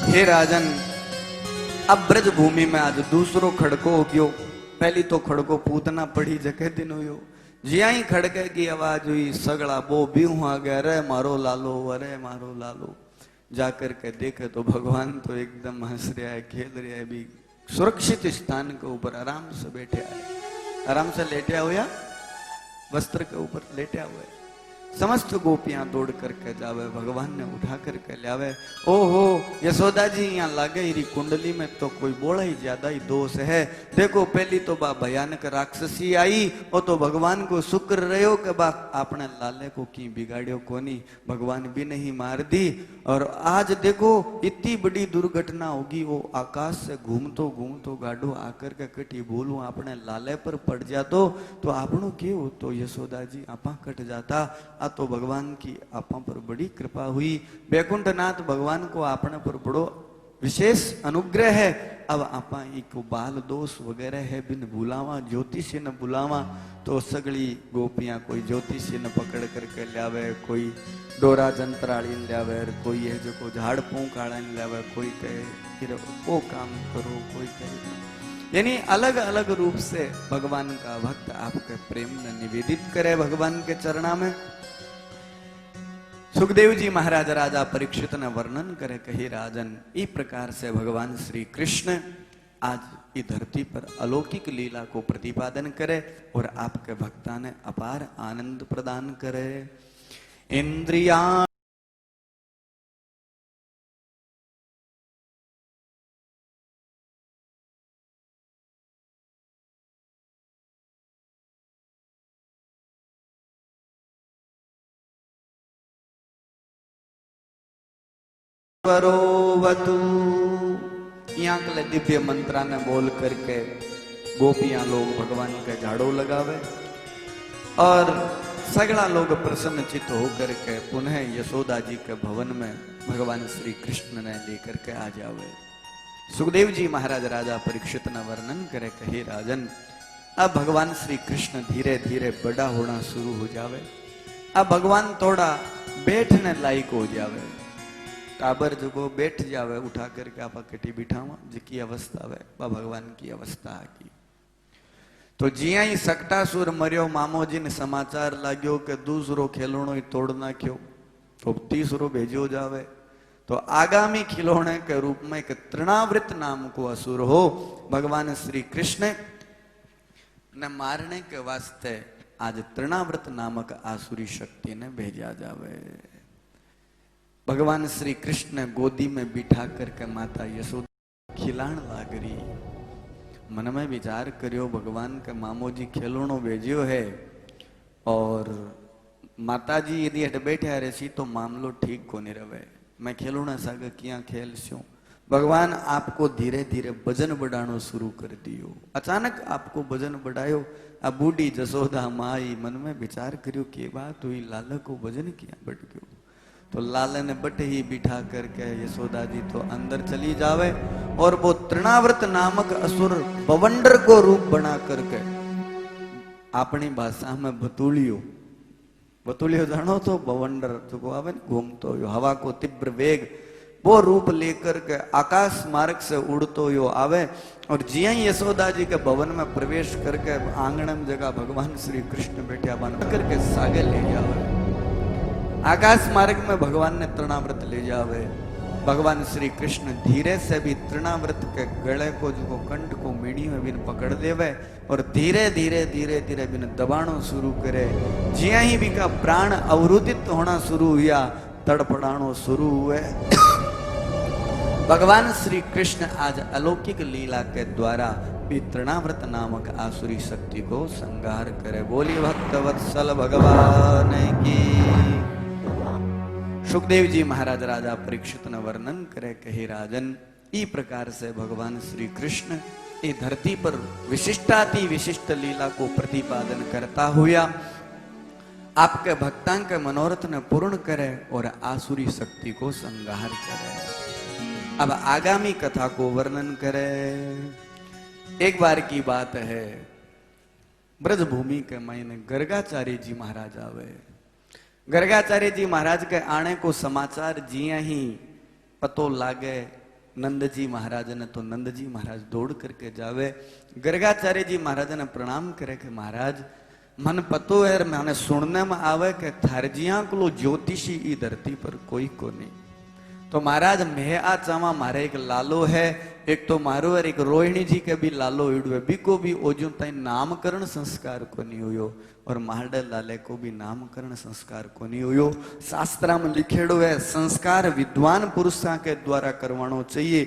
हे राजन, अब ब्रज भूमि में आज दूसरो खड़को हो गयो। पहली तो खड़को पूतना पड़ी जके दिन हुयो। जिया ही खड़के की आवाज हुई, सगड़ा बो बीहू आ गया, अरे मारो लालो, अरे मारो लालो। जाकर के देखे तो भगवान तो एकदम हंस रहा है, खेल रहा है, भी सुरक्षित स्थान के ऊपर आराम से बैठे आए, आराम से लेटे हुआ, वस्त्र के ऊपर लेटे हुए। समस्त गोपियां दौड़ करके जावे, भगवान ने उठा करके लावे। ओहो यशोदा जी, यहाँ लागे इरी कुंडली में तो कोई बोला ही ज्यादा ही दोष है। देखो पहली तो बा भयानक राक्षसी आई, वो तो भगवान को शुक्र रहो कि बा आपने लाले को की बिगाड़ियो कोनी, भगवान भी नहीं मार दी। और आज देखो इतनी बड़ी दुर्घटना होगी, वो आकाश से घूमतो घूमतो गाडो आकर के कटी बोलू आपने लाले पर पड़ जातो तो आपनो क्यों होतो यशोदा जी, आपा कट जाता। आ तो भगवान की आपा पर बड़ी कृपा हुई। बैकुंठनाथ भगवान को आपने पर बड़ो विशेष अनुग्रह है। अब आपा को बाल दोष वगैरह है बिन बुलावा, ज्योतिषी न बुलावा तो सगली गोपियां कोई ज्योतिषी न पकड़ करके लावे, कोई डोरा जंत्राड़ी लावे, कोई है जो को झाड़ फूंक आड़ा लावे, कोई कहे वो काम करो, कोई कहे, यानी अलग अलग रूप से भगवान का भक्त आपके प्रेम ने निवेदित करे भगवान के चरणा में। सुखदेव जी महाराज राजा परीक्षित ने वर्णन करे, कही राजन, इस प्रकार से भगवान श्री कृष्ण आज इस धरती पर अलौकिक लीला को प्रतिपादन करे और आपके भक्ता ने अपार आनंद प्रदान करे। इंद्रिया वतु, यहाँ के दिव्य मंत्रा ने बोल करके गोपियां लोग भगवान के झाड़ो लगावे और सगड़ा लोग प्रसन्न चित्त होकर के पुनः यशोदा जी के भवन में भगवान श्री कृष्ण ने लेकर के आ जावे। सुखदेव जी महाराज राजा परीक्षित ने वर्णन करे, कहे राजन, अब भगवान श्री कृष्ण धीरे धीरे बड़ा होना शुरू हो जावे। अब भगवान थोड़ा बैठने लायक हो जावे, टाबर जो बैठ जावे उठा करके आप कटी बिठावा जिकी अवस्था है वह भगवान की अवस्था की। तो जिया ही सकटासुर मरियो, मामो जी ने समाचार लाग्यो कि दूसरो खिलौनो ही तोड़ नाख्यो, तो तीसरो भेजो जावे। तो आगामी खिलौने के रूप में एक तृणावृत नाम को असुर हो भगवान श्री कृष्ण ने मारने के वास्ते आज तृणावृत नामक आसुरी शक्ति ने भेजा जावे। भगवान श्री कृष्ण गोदी में बिठा करके माता यशोदा खिलाण लागरी। मन में विचार करियो, भगवान के मामो जी खिलौनो भेजियो है और माता जी यदि हट बैठे रही तो मामलो ठीक को नहीं रहे, मैं खिलौना साग किया खेल स्यो। भगवान आपको धीरे धीरे वजन बढ़ानो शुरू कर दियो। अचानक आपको वजन बढ़ायो। अब बूढ़ी जसोदा माई मन में विचार करियो के बात हुई, लाला को वजन किया बढ़ गयो। तो लाला ने बट ही बिठा करके यशोदा जी तो अंदर चली जावे और वो तृणावृत नामक असुर बवंडर को रूप बना करके अपनी भाषा में बतूलियो, बतूलियो जानो तो बवंडर जो आवे घूमतो यो, हवा को तीव्र वेग वो रूप लेकर के आकाश मार्ग से उड़तो यो आवे और जिया यशोदा जी के भवन में प्रवेश करके आंगन में जगह भगवान श्री कृष्ण बैठा बन करके सागे ले जावे। आकाश मार्ग में भगवान ने तृणावृत ले जावे। भगवान श्री कृष्ण धीरे से भी तृणावृत के गले को जो कंठ को मीड़ी में बिन पकड़ देवे और धीरे धीरे धीरे धीरे बिन दबाणो शुरू करे। जिया ही भी का प्राण अवरुद्धित होना शुरू हुआ, तड़पड़ाणो शुरू हुए। भगवान श्री कृष्ण आज अलौकिक लीला के द्वारा भी तृणावृत नामक आसुरी शक्ति को संहार करे। बोली भक्त वत्सल भगवान की। सुखदेव जी महाराज राजा परीक्षित ने वर्णन करे, कहे राजन, इस प्रकार से भगवान श्री कृष्ण इस धरती पर विशिष्टाति विशिष्ट लीला को प्रतिपादन करता हुआ आपके भक्तां के मनोरथ ने पूर्ण करे और आसुरी शक्ति को संहार करे। अब आगामी कथा को वर्णन करे। एक बार की बात है, ब्रजभूमि के महीने गर्गाचार्य जी महाराज आवे। गर्गाचार्य जी महाराज के आने को समाचार जिया ही पतो लागे नंद जी महाराज ने तो नंद जी महाराज दौड़ करके जावे गर्गाचार्य जी महाराज ने प्रणाम करे कि महाराज मन पतो है मैंने सुनने में आवे कि थारजिया को ज्योतिषी ई धरती पर कोई को नहीं। तो महाराज मैं आ चावा मारे एक लालो है, एक तो मारो है, एक रोहिणी जी के भी लालो इड़वे बिको भी ओजू तई नामकरण संस्कार को नहीं हुयो और मारडे लाले को भी नामकरण संस्कार को नहीं हुयो। शास्त्र में लिखेड़ो है संस्कार विद्वान पुरुषों के द्वारा करवानो चाहिए,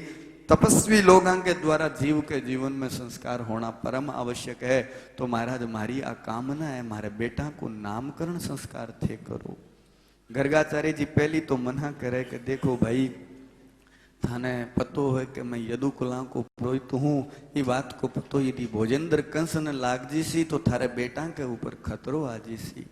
तपस्वी लोगों के द्वारा जीव के जीवन में संस्कार होना परम आवश्यक है। तो महाराज मारी आ कामना है मारे बेटा को नामकरण संस्कार थे करो। गर्गाचार्य जी पहली तो मना करे कि देखो भाई थाने पतो है कि मैं यदुकुला को पुरोहित हूँ, ये बात को पतो यदि भोजेंद्र कंस ने लाग जी सी तो थारे बेटा के ऊपर खतरो आ जी सी।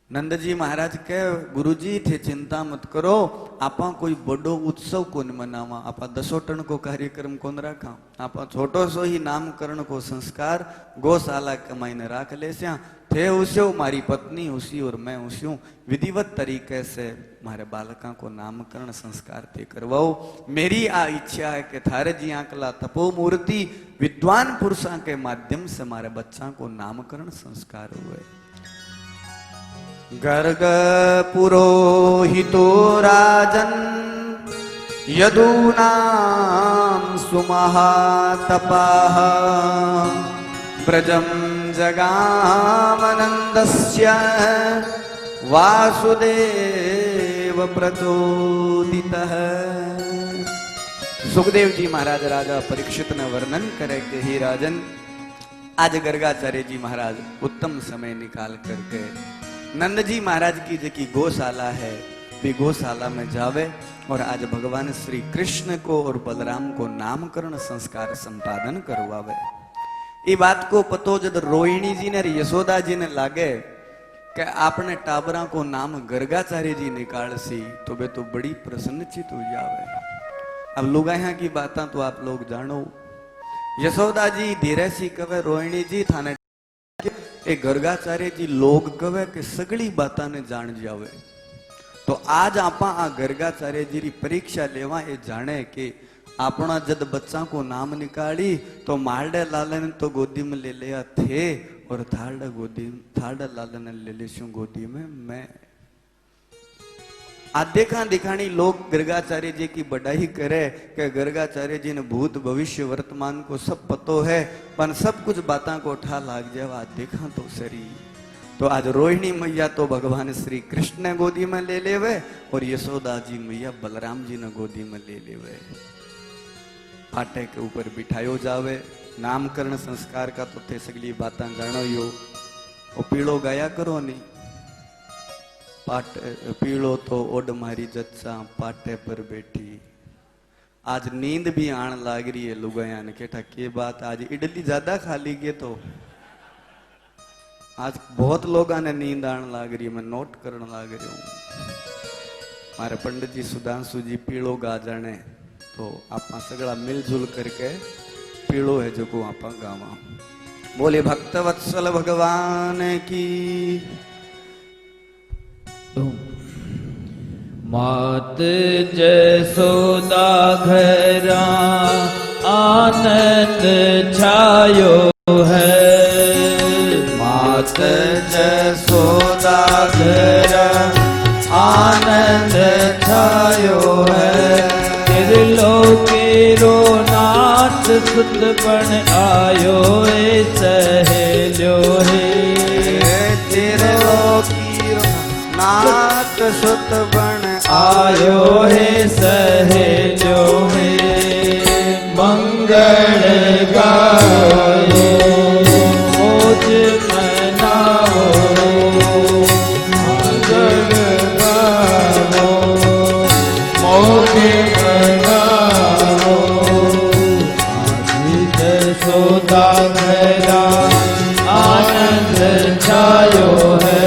नंद जी महाराज के गुरुजी थे चिंता मत करो, आपा कोई बड़ो उत्सव को मनावा, आपा 10 टन को कार्यक्रम कौन रखा, आपा छोटो सो ही नामकरण को संस्कार गौशाला के मायने राख ले स्या थे उस्यो मारी पत्नी उसी और मैं उस्यूं विधिवत तरीके से मारे बालका को नामकरण संस्कार थे करवाओ। मेरी आ इच्छा है कि थारे जी आंकला तपो मूर्ति विद्वान पुरुषों के माध्यम से मारे बच्चा को नामकरण संस्कार हुए। गर्ग पुरोहितो राजन यदूनां सुमहातपाः ब्रजं जगामनन्दस्य वासुदेव प्रचोदितः। सुखदेव जी महाराज राजा परीक्षित ने वर्णन करे कि हे राजन आज गर्गाचार्य जी महाराज उत्तम समय निकाल करके नंद जी महाराज की जो की गौशाला है भी गौशाला में जावे और आज भगवान श्री कृष्ण को और बलराम को नामकरण संस्कार संपादन करवावे। ये बात को पतो जब रोहिणी जी ने यशोदा जी ने लागे कि आपने टाबरा को नाम गर्गाचार्य जी निकाल सी तो वे तो बड़ी प्रसन्नचित हो जावे। अब लोग यहाँ की बातें तो आप लोग जानो। यशोदा जी धीरे सी कवे रोहिणी जी थाने ए गर्गाचार्य जी लोग कवे के सगली बाता ने जान जावे। तो आज आपा आ गर्गाचार्य जी री परीक्षा लेवा ए जाने कि अपना जद बच्चा को नाम निकाली तो मालडे लाल ने तो गोदी में ले लिया थे और थारडा लाल ने ले ले गोदी में मैं। आज देखा दिखानी लोग गर्गाचार्य जी की बढ़ाई करे कि गर्गाचार्य जी ने भूत भविष्य वर्तमान को सब पतो है पर सब कुछ बातों को उठा लाग जाए। आज देखा तो सरी तो आज रोहिणी मैया तो भगवान श्री कृष्ण ने गोदी में ले लेवे और यशोदा जी मैया बलराम जी ने गोदी में ले लेवे। फाटे के ऊपर बिठायो जावे। नामकरण संस्कार का तो थे सगली बातें जानो यो और पीड़ो गाया करो नहीं पाट पीड़ो तो ओड मारी जच्चा पाटे पर बैठी। आज नींद भी आन लाग रही है लुगाया ने केठा के बात आज इडली ज्यादा खा ली गए तो आज बहुत लोगों ने नींद आन लाग रही है। मैं नोट करने लाग रही हूँ। हमारे पंडित जी सुधांशु जी पीड़ो गा जाने तो आप सगड़ा मिलजुल करके पीड़ो है जो को आप गावा। बोले भक्त वत्सल भगवान की मात जसोदा घरा आनंद छायो है। मात जसोदा घरा आनंद छायो है। त्रिलोकेरो नाथ सुत बन आयो ए सहेलो है। त्रिलोकीरो नाथ सुत बन आयो है सहेलो है। मंगल गायो मोज मनाओ मंगल गाओ मोज मनाओ। यशोदा घरा आनंद छायो है।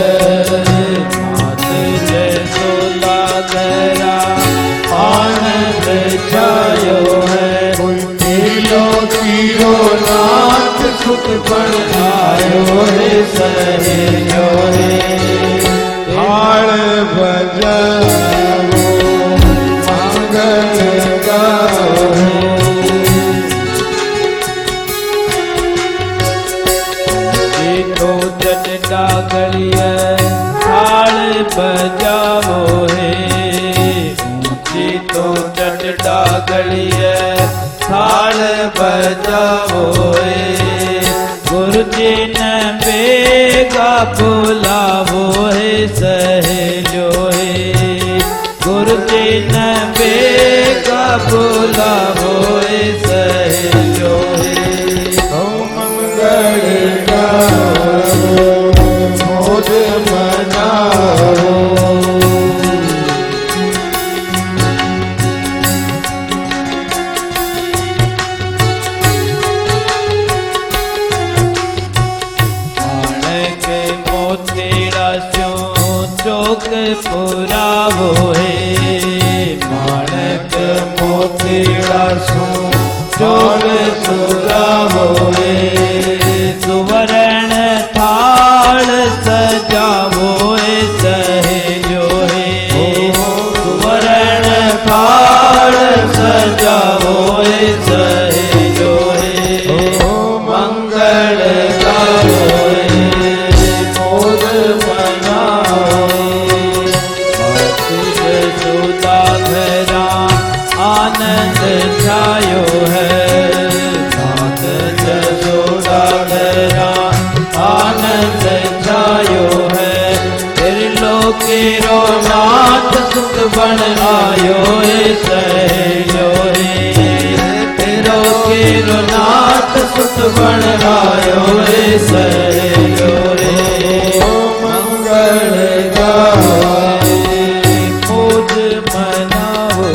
आनंद छायो है। त्रिलोकीरो नाथ सुत बन आयो है सहेलो है। हाल बजाओ मंगल गाओ जी तो चट डागलिए थाल बजावो गुरु जी ने बेगा बुलावो है सहेलो है गुरु जी ने बेगा बुलावो है सहेलो है मंगल गाओ मोद मनाओ चौक पुरावो है माणक मोतीड़ा सो चौक पुरावो है सुवर्ण थाल सजावो है सहेलो है सुवर्ण थाल सजावो है सहेलो है मंगल गावो आनंद छायो है नाथ जसोदा धरा आनंद छायो है त्रिलोकी रो नाथ सुख बन आयो है सहेलो है त्रिलोकी रो नाथ सुख बन आयो है सहेलो रे मंगल गाओ मोद मनाओ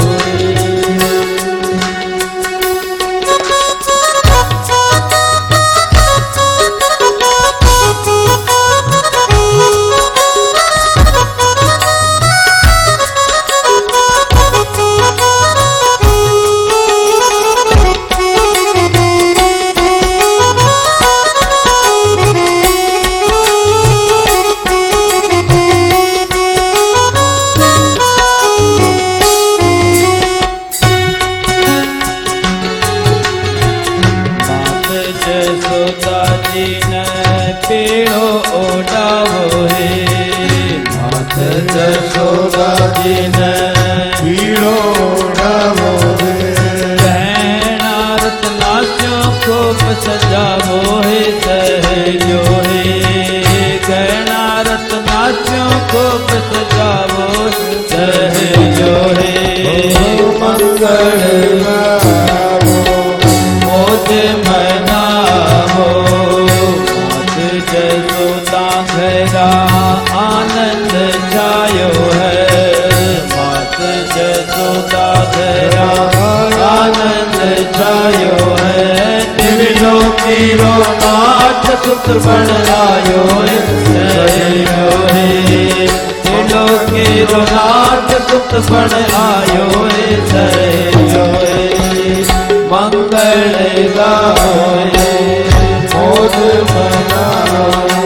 जसोदा जी ने पेड़ो ओढ़ावो है मात जसोदा जी ने पेड़ो ओढ़ावो है गहना रत्नास्यों को सजावो है सहेलो है गहना रत्नास्यों को सजावो सहेलो है मंगल मोद मनाओ मात जसोदा घरा आनंद छायो है मात जसोदा घरा आनंद छायो है त्रिलोकी रो नाथ सुख बन आयो सहेलो है त्रिलोकी रो नाथ सुख बन आयो सहेलो मंगल गाओ मोद मनाओ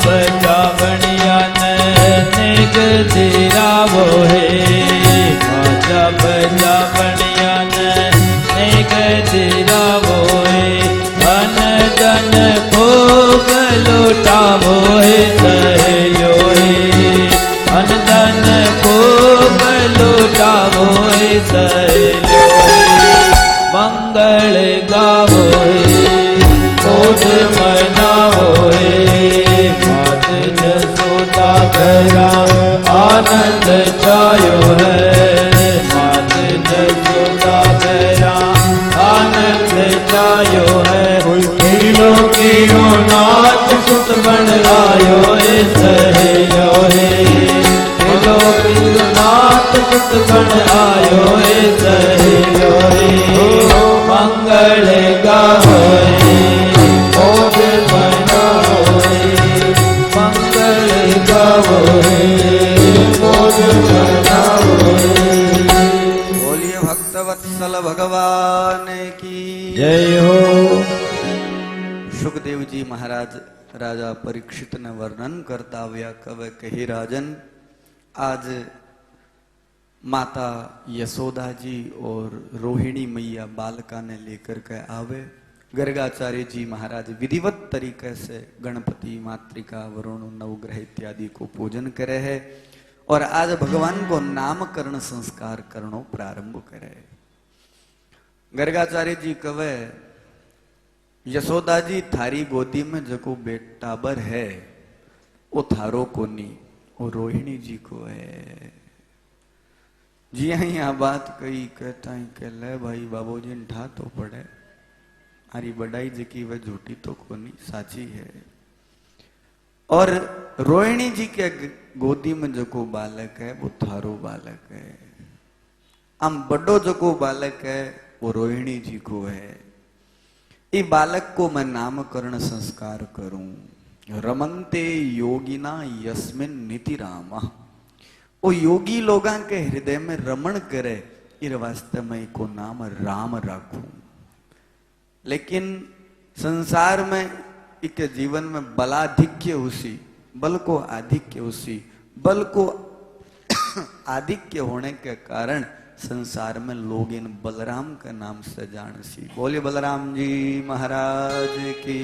बजावणिया नेग दिरावो है बाजा बजावणिया नेग दिरावो है धन धन भोग लुटावो है सहेलो है धन धन भोग लुटावो है सहेलो है मंगल गावो है मोद मनावो है मात जसोदा घरा आनंद छायो है मात जसोदा घरा आनंद छायो है त्रिलोकी रो नाथ सुत बन आयो सहेलो है त्रिलोकी रो नाथ सुत बन आयो सहेलो है मंगल गावे मोद बनावे मंगल गावे मोद बनावे। बोलिए भक्तवत्सल भगवान की जय हो। सुखदेव जी महाराज राजा परीक्षित ने वर्णन करता हुआ कवे कही राजन, आज माता यशोदा जी और रोहिणी मैया बालका ने लेकर के आवे। गर्गाचार्य जी महाराज विधिवत तरीके से गणपति मातृका वरुण नवग्रह इत्यादि को पूजन करे है और आज भगवान को नामकरण संस्कार करनो प्रारंभ करे। गर्गाचार्य जी कवे यशोदा जी थारी गोदी में जको बेटाबर है वो थारो को नी, वो रोहिणी जी को है। जी यहाँ बात कही कहता है कि ले भाई बाबूजी ने ठा तो पड़े, हरी बड़ाई जकी वह झूठी तो कोनी साची है। और रोहिणी जी के गोदी में जको बालक है वो थारो बालक है। हम बड़ो जको बालक है वो रोहिणी जी को है। ये बालक को मैं नामकरण संस्कार करूं। रमन्ते योगिना यस्मिन नीति रामा, वो योगी लोगों के हृदय में रमण करे इस वास्ते में को नाम राम रखूं। लेकिन संसार में एक जीवन में बलाधिक्य उसी बल को आधिक्य उसी बल को आधिक्य होने के कारण संसार में लोग इन बलराम के नाम से जान सी। बोले बलराम जी महाराज की।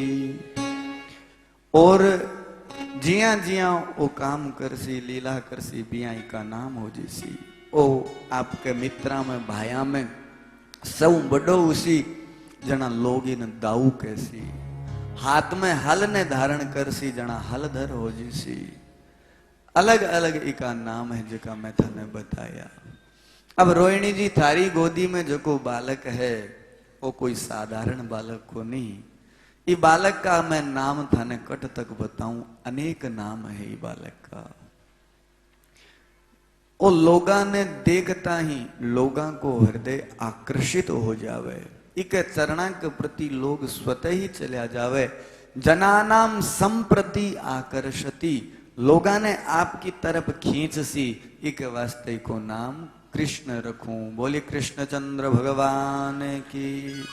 और जिया जिया वो काम कर सी लीला कर सी बिया का नाम हो जैसी। ओ आपके मित्रा में भाया में सब बड़ो उसी जना लोग इन दाऊ कैसी। हाथ में हल ने धारण कर सी जना हलधर हो जैसी। अलग अलग इका नाम है जिका मैं थाने बताया। अब रोहिणी जी थारी गोदी में जो को बालक है वो कोई साधारण बालक को नहीं। ये बालक का मैं नाम थाने कट तक बताऊं, अनेक नाम है ये बालक का। वो लोगा ने देखता ही लोगा को हृदय आकर्षित हो जावे। इक चरणा के प्रति लोग स्वतः ही चला जावे। जनानाम संप्रति आकर्षति, लोगा ने आपकी तरफ खींच सी। इक वास्ते को नाम कृष्ण रखूं। बोले कृष्णचंद्र भगवान की।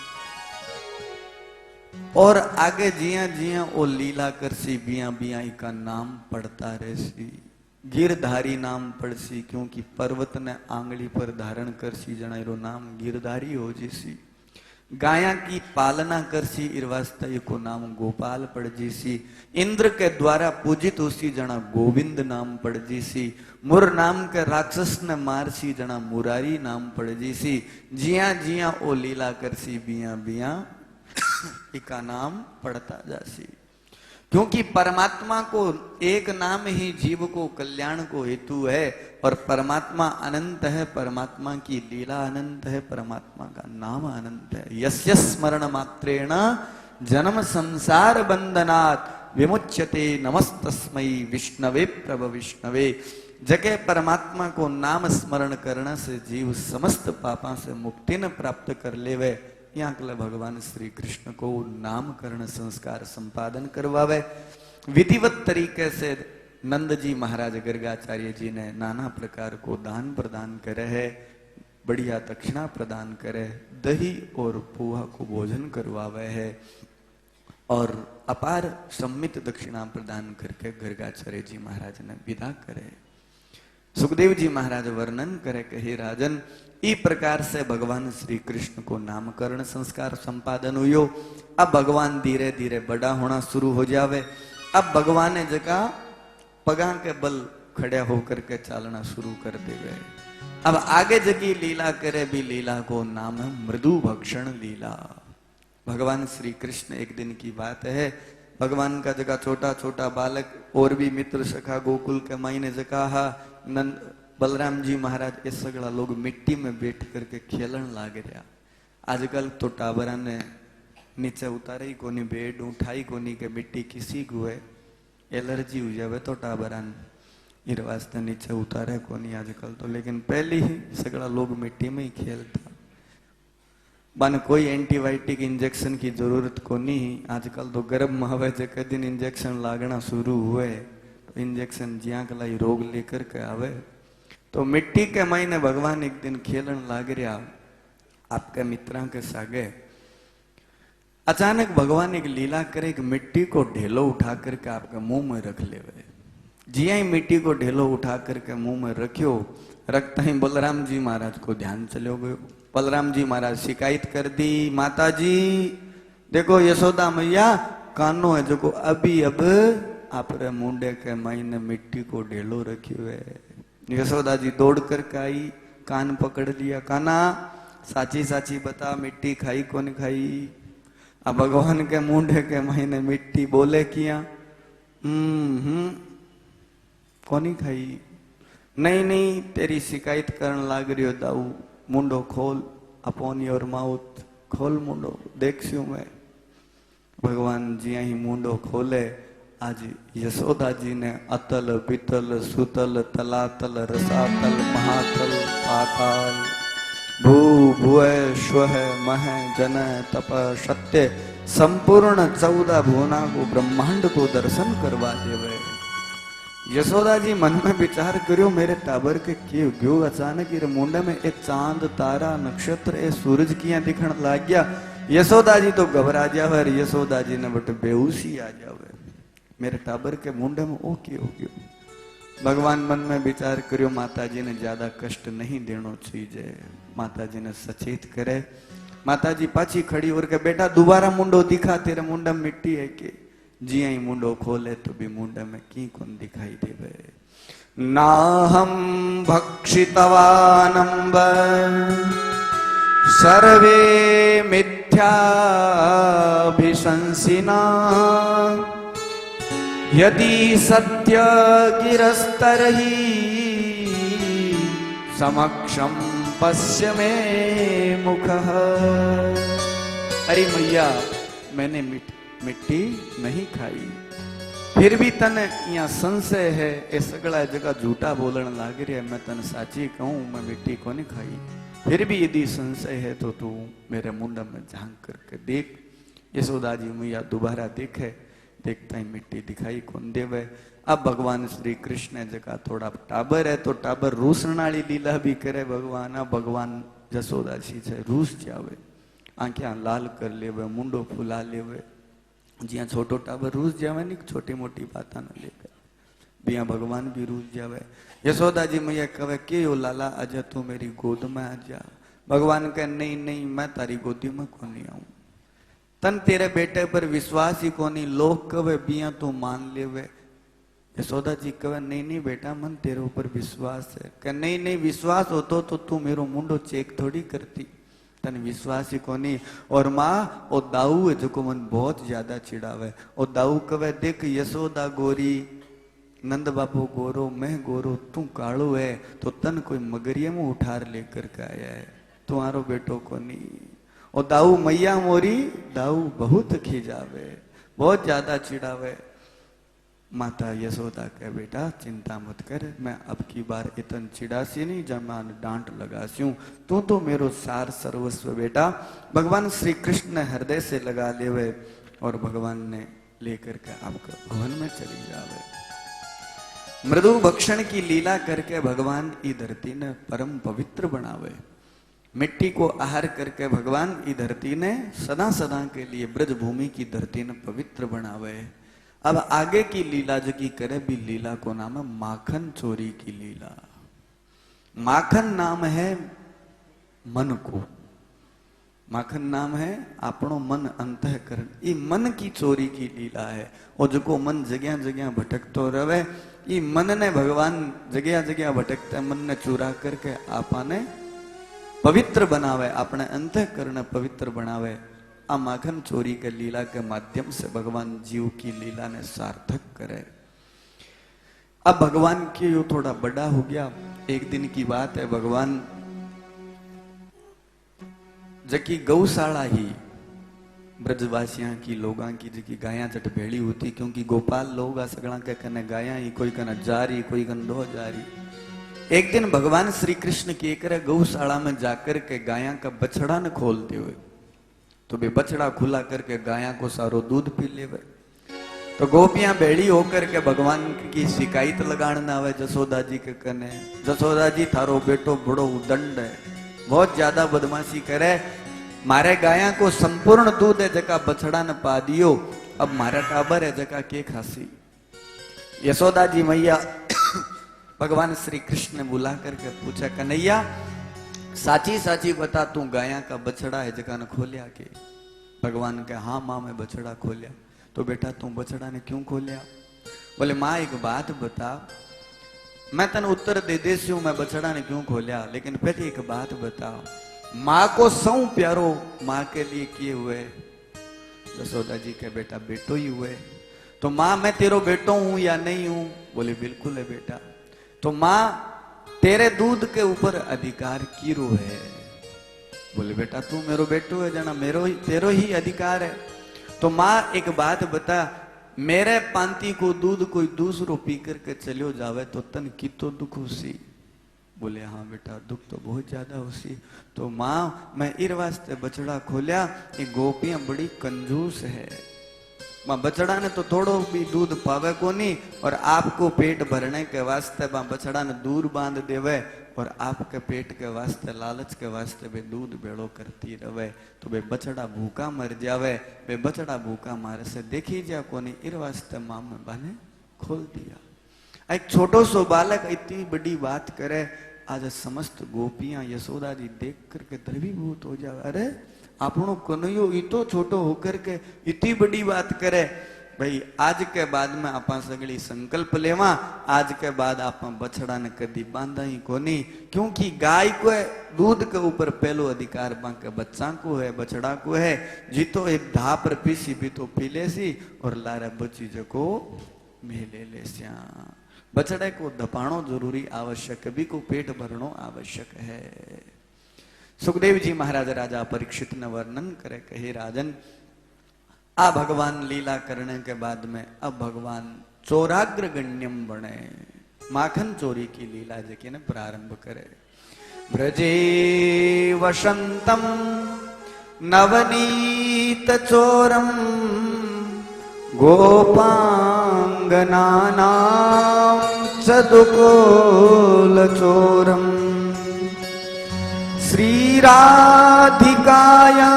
और आगे जिया जिया वो लीला कर सी बिया बिया का नाम पढ़ता रहे सी। गिरधारी नाम पढ़ सी, क्योंकि पर्वत ने आंगली पर धारण कर सी जनाइरो नाम गिरधारी हो जैसी। गाया की पालना कर सी इर्वास्ता को नाम गोपाल पड़ जीसी। इंद्र के द्वारा पूजित उसी जना गोविंद नाम पड़ जीसी। मुर नाम के राक्षस ने मार सी जना मुरारी नाम पड़ जीसी। जिया जिया ओ लीला कर सी बिया बिया इका नाम पड़ता जासी। क्योंकि परमात्मा को एक नाम ही जीव को कल्याण को हेतु है और परमात्मा अनंत है। परमात्मा की लीला अनंत है, परमात्मा का नाम अनंत है। यस्य स्मरण मात्रेण जन्म संसार बंधनात् विमुच्यते नमस्तस्मै विष्णवे प्रभ विष्णवे। जगह परमात्मा को नाम स्मरण करने से जीव समस्त पापा से मुक्ति न प्राप्त कर लेवे। यहाँ के भगवान श्री कृष्ण को नामकरण संस्कार संपादन करवावे। विधिवत तरीके से नंद जी महाराज गर्गाचार्य जी ने नाना प्रकार को दान प्रदान करे है। बढ़िया दक्षिणा प्रदान करे, दही और पोहा को भोजन करवावे है और अपार सम्मित दक्षिणा प्रदान करके गर्गाचार्य जी महाराज ने विदा करे। सुखदेव जी महाराज वर्णन करे कि हे राजन, इस प्रकार से भगवान श्री कृष्ण को नामकरण संस्कार संपादन हुयो। अब भगवान धीरे धीरे बड़ा होना शुरू हो जावे। अब भगवान ने जगह पगा के बल खड़े होकर के चालना शुरू कर देवे। अब आगे जगी लीला करे भी लीला को नाम है मृदु भक्षण लीला। भगवान श्री कृष्ण एक दिन की बात है, भगवान का जगह छोटा छोटा बालक और भी मित्र सखा गोकुल के मायने जगह नंद बलराम जी महाराज ये सगड़ा लोग मिट्टी में बैठ करके खेलन लाग रहा। आजकल तो टाबरा ने नीचे उतारे ही कोनी, बेड उठाई कोनी के मिट्टी किसी को है एलर्जी हो जावे तो टाबरा इस वास्ते नीचे उतारे कोनी आजकल तो। लेकिन पहले ही सगड़ा लोग मिट्टी में ही खेलता। बन कोई एंटीबायोटिक इंजेक्शन की जरूरत को नहीं। आजकल तो गर्भ में हवे जके दिन इंजेक्शन लागना शुरू हुए तो इंजेक्शन जिया कलाई रोग लेकर के आवे। तो मिट्टी के महीने भगवान एक दिन खेलन लाग रहा आपके मित्रा के सागे। अचानक भगवान एक लीला करे कि मिट्टी को ढेलो उठा करके आपके मुंह में रख ले। जिया ही मिट्टी को ढेलो उठा करके मुंह में रखियो, रखता ही बलराम जी महाराज को ध्यान चलो गयो। बलराम जी महाराज शिकायत कर दी, माता जी देखो यशोदा मैया कानो है जो को अभी अब आप मुंडे के महीने मिट्टी को ढेलो रखियो है। यशोदा जी दौड़ करके आई, कान पकड़ लिया, काना साची साची बता मिट्टी खाई कौन खाई। अब भगवान के मुंडे के महीने मिट्टी बोले किया कोनी खाई। नहीं नहीं तेरी शिकायत करन लाग रही हो दाऊ, मुंडो खोल, अपॉन योर माउथ, खोल मुंडो देखियो मैं। भगवान जी ही मुंडो खोले। आज यशोदा जी ने अतल पितल सुतल तलातल रसातल महातल पाताल भू भुव श्व मह जन तप सत्य संपूर्ण 14 भुवना को ब्रह्मांड को दर्शन करवा देवे। यशोदा जी मन में विचार करियो मेरे टाबर के क्यों गयो अचानक ये मुंडे में एक चांद तारा नक्षत्र ए सूरज किया दिखण लाग गया। यशोदा जी तो घबरा जावे, यशोदा जी ने बट बेहोशी आ जावे, मेरे टाबर के मुंडे में ओ क्यों हो गयो। भगवान मन में विचार करियो माता जी ने ज्यादा कष्ट नहीं देनो चाहिए। माता जी ने सचेत करे। माता जी पाछी खड़ी और के बेटा दोबारा मुंडो दिखा, तेरे मुंडे में मिट्टी है के। जी आई मुंडो खोले तो भी मुंडे में की कौन दिखाई देवे। ना हम भक्षितवानंब सर्वे मिथ्याभिशंसिना यदि सत्य गिरस्तरहि समक्षम पश्य में मुखः। अरे मैया मैंने मिट्टी नहीं खाई, फिर भी तने यहाँ संशय है, ए सगला जगह झूठा बोलने लाग रही है। मैं तने साची कहूं मैं मिट्टी को नहीं खाई, फिर भी यदि संशय है तो तू मेरे मुंड में झांक करके देख। यशोदा जी मैया दोबारा देखे, देखता ही मिट्टी दिखाई कौन देवे। अब भगवान श्री कृष्ण जगह थोड़ा टाबर है तो टाबर रूसनाली लीला भी करे भगवान। अब भगवान यशोदा जी से रूस जावे, आंखें लाल कर लेवे, मुंडो फुला लेवे। जिया छोटो टाबर रूस जावे नहीं, छोटी मोटी बात न लेकर बिया भगवान भी रूस जावे। यशोदा जी मैया कहे के ओ लाला आजा तू मेरी गोद में आ जा। भगवान कहे नहीं नहीं मैं तारी गोदी में को नहीं आऊं, तन तेरे बेटे पर विश्वास ही को नहीं। लोग कहे बिया तू मान लेवे। यशोदा जी कहे नहीं नहीं बेटा मन तेरे ऊपर विश्वास है। कहे नहीं नहीं विश्वास होतो तो तू मेरो मुंडो चेक थोड़ी करती, तन विश्वास ही को नहीं। और माँ ओ दाऊ है जो को मन बहुत ज्यादा चिड़ावे। ओ दाऊ कहे देख यशोदा गोरी, नंद बाबू गोरो, मैं गोरो, तू कालो है तो तन कोई मगरिया में उठार लेकर के आया है, तुम्हारो बेटो को नहीं। और दाऊ मैया मोरी, दाऊ बहुत खिजावे, बहुत ज्यादा चिड़ावे। माता यशोदा कहे बेटा चिंता मत कर, मैं अब की बार इतन चिड़ासी नहीं जमान डांट लगास्यूं, तू तो मेरो सार सर्वस्व बेटा। भगवान श्री कृष्ण ने हृदय से लगा लेवे और भगवान ने लेकर के आपका भवन में चली जावे। मृदु भक्षण की लीला करके भगवान ई धरती ने परम पवित्र बनावे। मिट्टी को आहार करके भगवान ई धरती ने सदा सदा के लिए ब्रज भूमि की धरती ने पवित्र बनावे। अब आगे की लीला जो की करे भी लीला को नाम है माखन चोरी की लीला। माखन नाम है मन को, माखन नाम है अपनो मन अंतःकरण। ये मन की चोरी की लीला है। और जो को मन जगह जगह भटकतो रहे, ये मन ने भगवान जगह जगह भटकते मन ने चुरा करके आपने पवित्र बनावे, अपने अंतःकरण पवित्र बनावे। आ माखन चोरी के लीला के माध्यम से भगवान जीव की लीला ने सार्थक करे। अब भगवान की यो थोड़ा बड़ा हो गया। एक दिन की बात है, भगवान जकी गौशाला ही ब्रजवासियां की लोगां की जकी गायां जट भेड़ी होती, क्योंकि गोपाल लोग आ सगड़ा के कने गायां ही, कोई कने जा रही कोई कने दो जा रही। एक दिन भगवान श्री कृष्ण की करे गौशाला में जाकर के गायां का बछड़ा ने खोलते हुए तो भी बछड़ा खुला करके गाया को सारो दूध पी लेवे। तो गोपियां बेड़ी होकर के भगवान की शिकायत लगाने आवे जसोदा जी के कने, जसोदा जी थारो बेटो बड़ो उदंड है, बहुत ज्यादा बदमाशी करे, मारे गाया को संपूर्ण दूध है जका बछड़ा ने पा दियो, अब मारा टाबर है जका के खासी। यशोदा जी मैया भगवान श्री कृष्ण ने बुला करके पूछा, कन्हैया साची साची बता तू गाया का बछड़ा है जका ने खोलिया के? भगवान के हाँ माँ मैं बछड़ा खोलिया। तो बेटा तू बछड़ा ने क्यों खोलिया? बोले माँ एक बात बता, मैं तन उत्तर दे देसी हूं मैं बछड़ा ने क्यों खोलिया, लेकिन पहले एक बात बता, माँ को सौ प्यारो माँ के लिए किए हुए? यशोदा जी के बेटा बेटो ही हुए। तो माँ मैं तेरो बेटो हूं या नहीं हूं? बोले बिल्कुल है बेटा। तो माँ तेरे दूध के ऊपर अधिकार किरो है? बोले बेटा तू मेरो बेटो है जना मेरो ही तेरो ही अधिकार है। तो माँ एक बात बता, मेरे पांती को दूध कोई दूसरो पी करके चलो जावे तो तन कितो दुख होसी? बोले हाँ बेटा दुख तो बहुत ज्यादा होसी। तो माँ मैं इर वास्ते बछड़ा खोलिया, ये गोपियां बड़ी कंजूस है, मां बछड़ा ने तो थोड़ो भी दूध पावे को नहीं, और आपको पेट भरने के वास्ते मां बछड़ा ने दूर बांध देवे, और आपके पेट के वास्ते लालच के वास्ते वे दूध बेड़ो करती रवे, तो वे बछड़ा भूखा मर जावे। वे बछड़ा भूखा मारे से देखी जा कोनी, इर वास्ते मां में बाने खोल दिया। एक छोटो सो बालक इतनी बड़ी बात करे, आज समस्त गोपियां यशोदा जी देख करके द्रवीभूत हो जावे। अरे आपनो कन्हैयो इतो छोटो होकर के इतनी बड़ी बात करे। भाई आज के बाद में आप सगली संकल्प लेवा, आज के बाद आप बछड़ा ने कदी बांधा ही कोनी, क्योंकि गाय को दूध के ऊपर पहलो अधिकार बांके बच्चा को है, बछड़ा को है। जीतो एक धा पर पीसी भी तो पी लेसी, और लारा बची जको मेले ले स्या। बछड़े को धपाणो जरूरी आवश्यक, भी को पेट भरनो आवश्यक है। सुखदेव जी महाराज राजा परीक्षित ने वर्णन करे, कहे राजन आ भगवान लीला करने के बाद में अब भगवान चोराग्र गण्यम बने, माखन चोरी की लीला जकी ने प्रारंभ करे। ब्रजे वसंतम नवनीत चोरम गोपांगनानां सदुकोल चोरम श्रीराधिकाया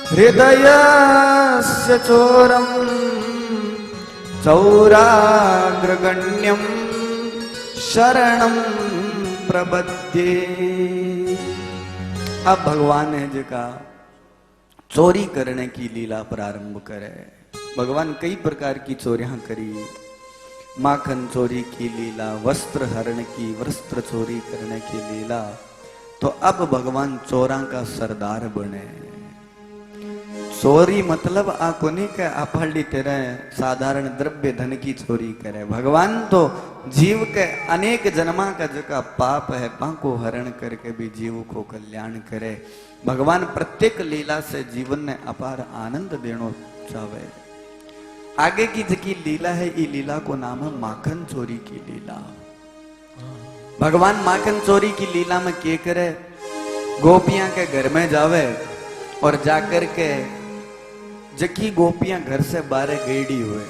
हृदयस्य चोरम चौराग्रगण्यम शरणम प्रबध्ये। अब भगवान है जिका चोरी करने की लीला प्रारंभ करे। भगवान कई प्रकार की चोरियां करी, माखन चोरी की लीला, वस्त्र हरण की, वस्त्र चोरी करने की लीला। तो अब भगवान चोरा का सरदार बने। चोरी मतलब आ कोनी के आपड़ी तेरे साधारण द्रव्य धन की चोरी करे। भगवान तो जीव के अनेक जन्मा का जका पाप है पाको हरण करके भी जीव को कल्याण करे। भगवान प्रत्येक लीला से जीवन ने अपार आनंद देनो चाहे। आगे की जकी लीला है, ये लीला को नाम है माखन चोरी की लीला। भगवान माखन चोरी की लीला में क्या करे, गोपियां के घर में जावे और जाकर के जकी गोपियां घर से बाहर गईडी हुए,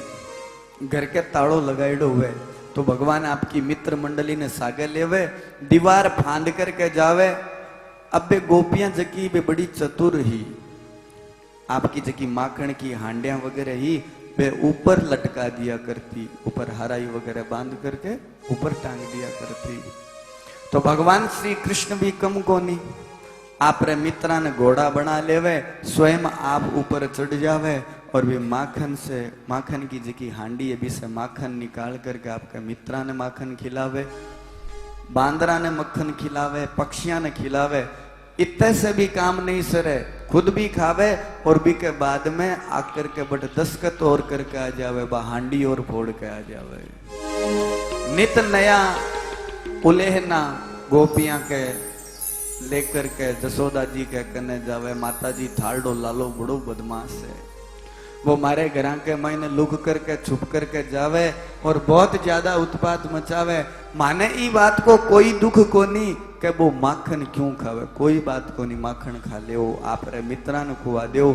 घर के ताड़ो लगाइडो हुए, तो भगवान आपकी मित्र मंडली ने सागे लेवे, दीवार फांद करके जावे। अब बे गोपियां जकी बे बड़ी चतुर ही, आपकी जकी माखन की हांडियां वगैरह ही वे ऊपर लटका दिया करती, ऊपर हराई वगैरह बांध करके ऊपर टांग दिया करती। तो भगवान श्री कृष्ण भी कम को नहीं, आप रे मित्रा ने घोड़ा बना लेवे, स्वयं आप ऊपर चढ़ जावे और वे माखन से, माखन की जकी हांडी है भी से माखन निकाल करके आपके मित्रा ने माखन खिलावे, बांदरा ने मक्खन खिलावे, पक्षियां ने खिलावे। इतने से भी काम नहीं सरे, खुद भी खावे और भी के बाद में आकर के बट दस्खत और करके आ जावे, बा हांडी और फोड़ के आ जावे। नित नया उलेहना गोपियां के लेकर के जसोदा जी के कने जावे। माता जी थालडो लालो बड़ो बदमाश है, वो मारे घर के महीने लुक करके छुप करके जावे और बहुत ज्यादा उत्पात मचावे। माने ई बात को कोई दुख को नहीं, के वो माखन क्यों खावे, कोई बात को नहीं, माखन खा ले आप रे मित्रा ने खुआ दो